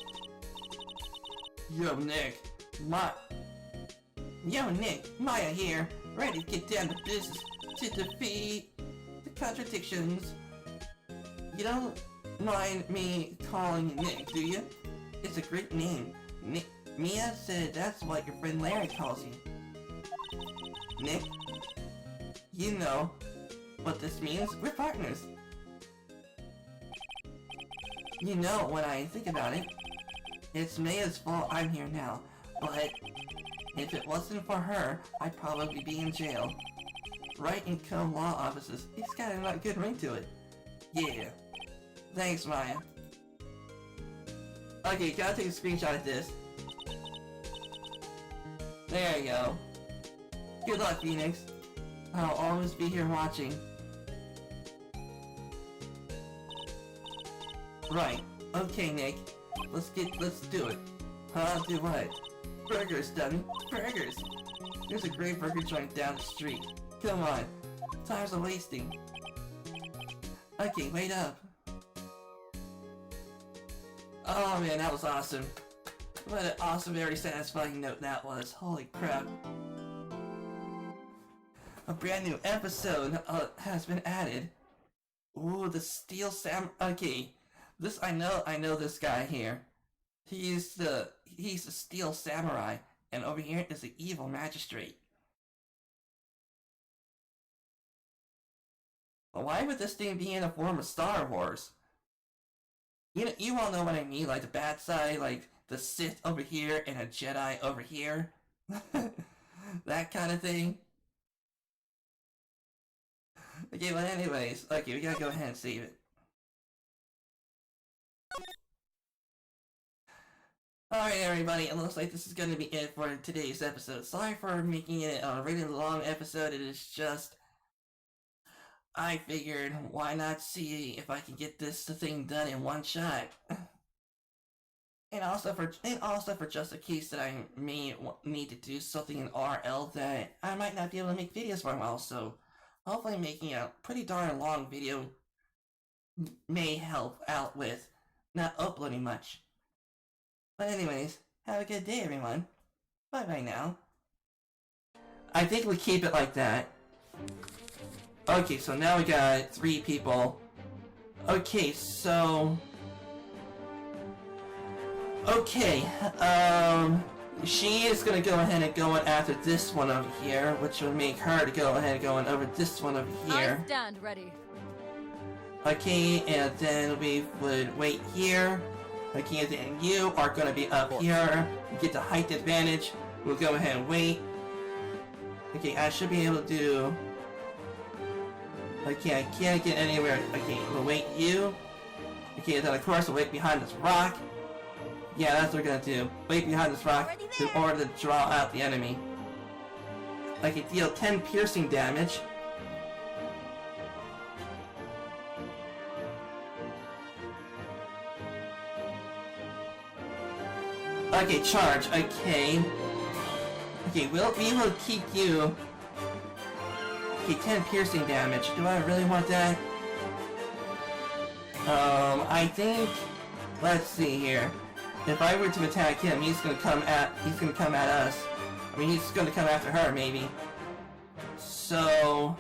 Yo, Nick, Maya here, ready to get down to business to defeat the contradictions. You don't mind me calling you Nick, do you? It's a great name. Mia said that's what your friend Larry calls you. Nick? You know what this means? We're partners. You know, when I think about it, it's Maya's fault I'm here now, but if it wasn't for her, I'd probably be in jail. Wright and Co. law offices, it's got a good ring to it. Yeah. Thanks, Maya. Okay, gotta take a screenshot of this. There you go. Good luck, Phoenix. I'll always be here watching. Right. Okay, Nick. Let's do it. Huh? Do what? Burgers, dummy. Burgers! There's a great burger joint down the street. Come on. Time's a wasting. Okay, wait up. Oh man, that was awesome. What an awesome, very satisfying note that was. Holy crap. A brand new episode has been added. Ooh, the Steel Sam. Okay, I know this guy here. He's the Steel Samurai, and over here is the evil magistrate. Well, why would this thing be in the form of Star Wars? You all know what I mean, like the bad side, like the Sith over here and a Jedi over here. That kind of thing. Okay, but anyways, okay, we gotta go ahead and save it. Alright everybody, it looks like this is gonna be it for today's episode. Sorry for making it a really long episode, it is just... I figured, why not see if I can get this thing done in one shot? And also for just a case that I may need to do something in RL that I might not be able to make videos for a while, so hopefully making a pretty darn long video may help out with not uploading much. But anyways, have a good day everyone. Bye bye now. I think we keep it like that. Okay, so now we got 3 people. Okay, so... Okay, she is gonna go ahead and go after this one over here, which will make her to go ahead and go over this one over here. I stand ready. Okay, and then we would wait here. Okay, and then you are gonna be up here. You get the height advantage. We'll go ahead and wait. Okay, I should be able to do... Okay, I can't get anywhere. Okay, we'll wait you. Okay, then of course we'll wait behind this rock. Yeah, that's what we're gonna do. Wait behind this rock in order to draw out the enemy. I can deal 10 piercing damage. Okay, charge. Okay. Okay, we will keep you. Okay, 10 piercing damage. Do I really want that? I think... Let's see here. If I were to attack him, he's gonna come at us. I mean, he's gonna come after her, maybe. So...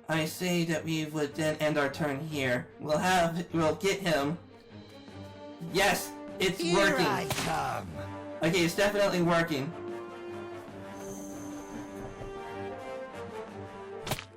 I say that we would then end our turn here. We'll get him. Yes, it's Here working. I come. Okay, it's definitely working.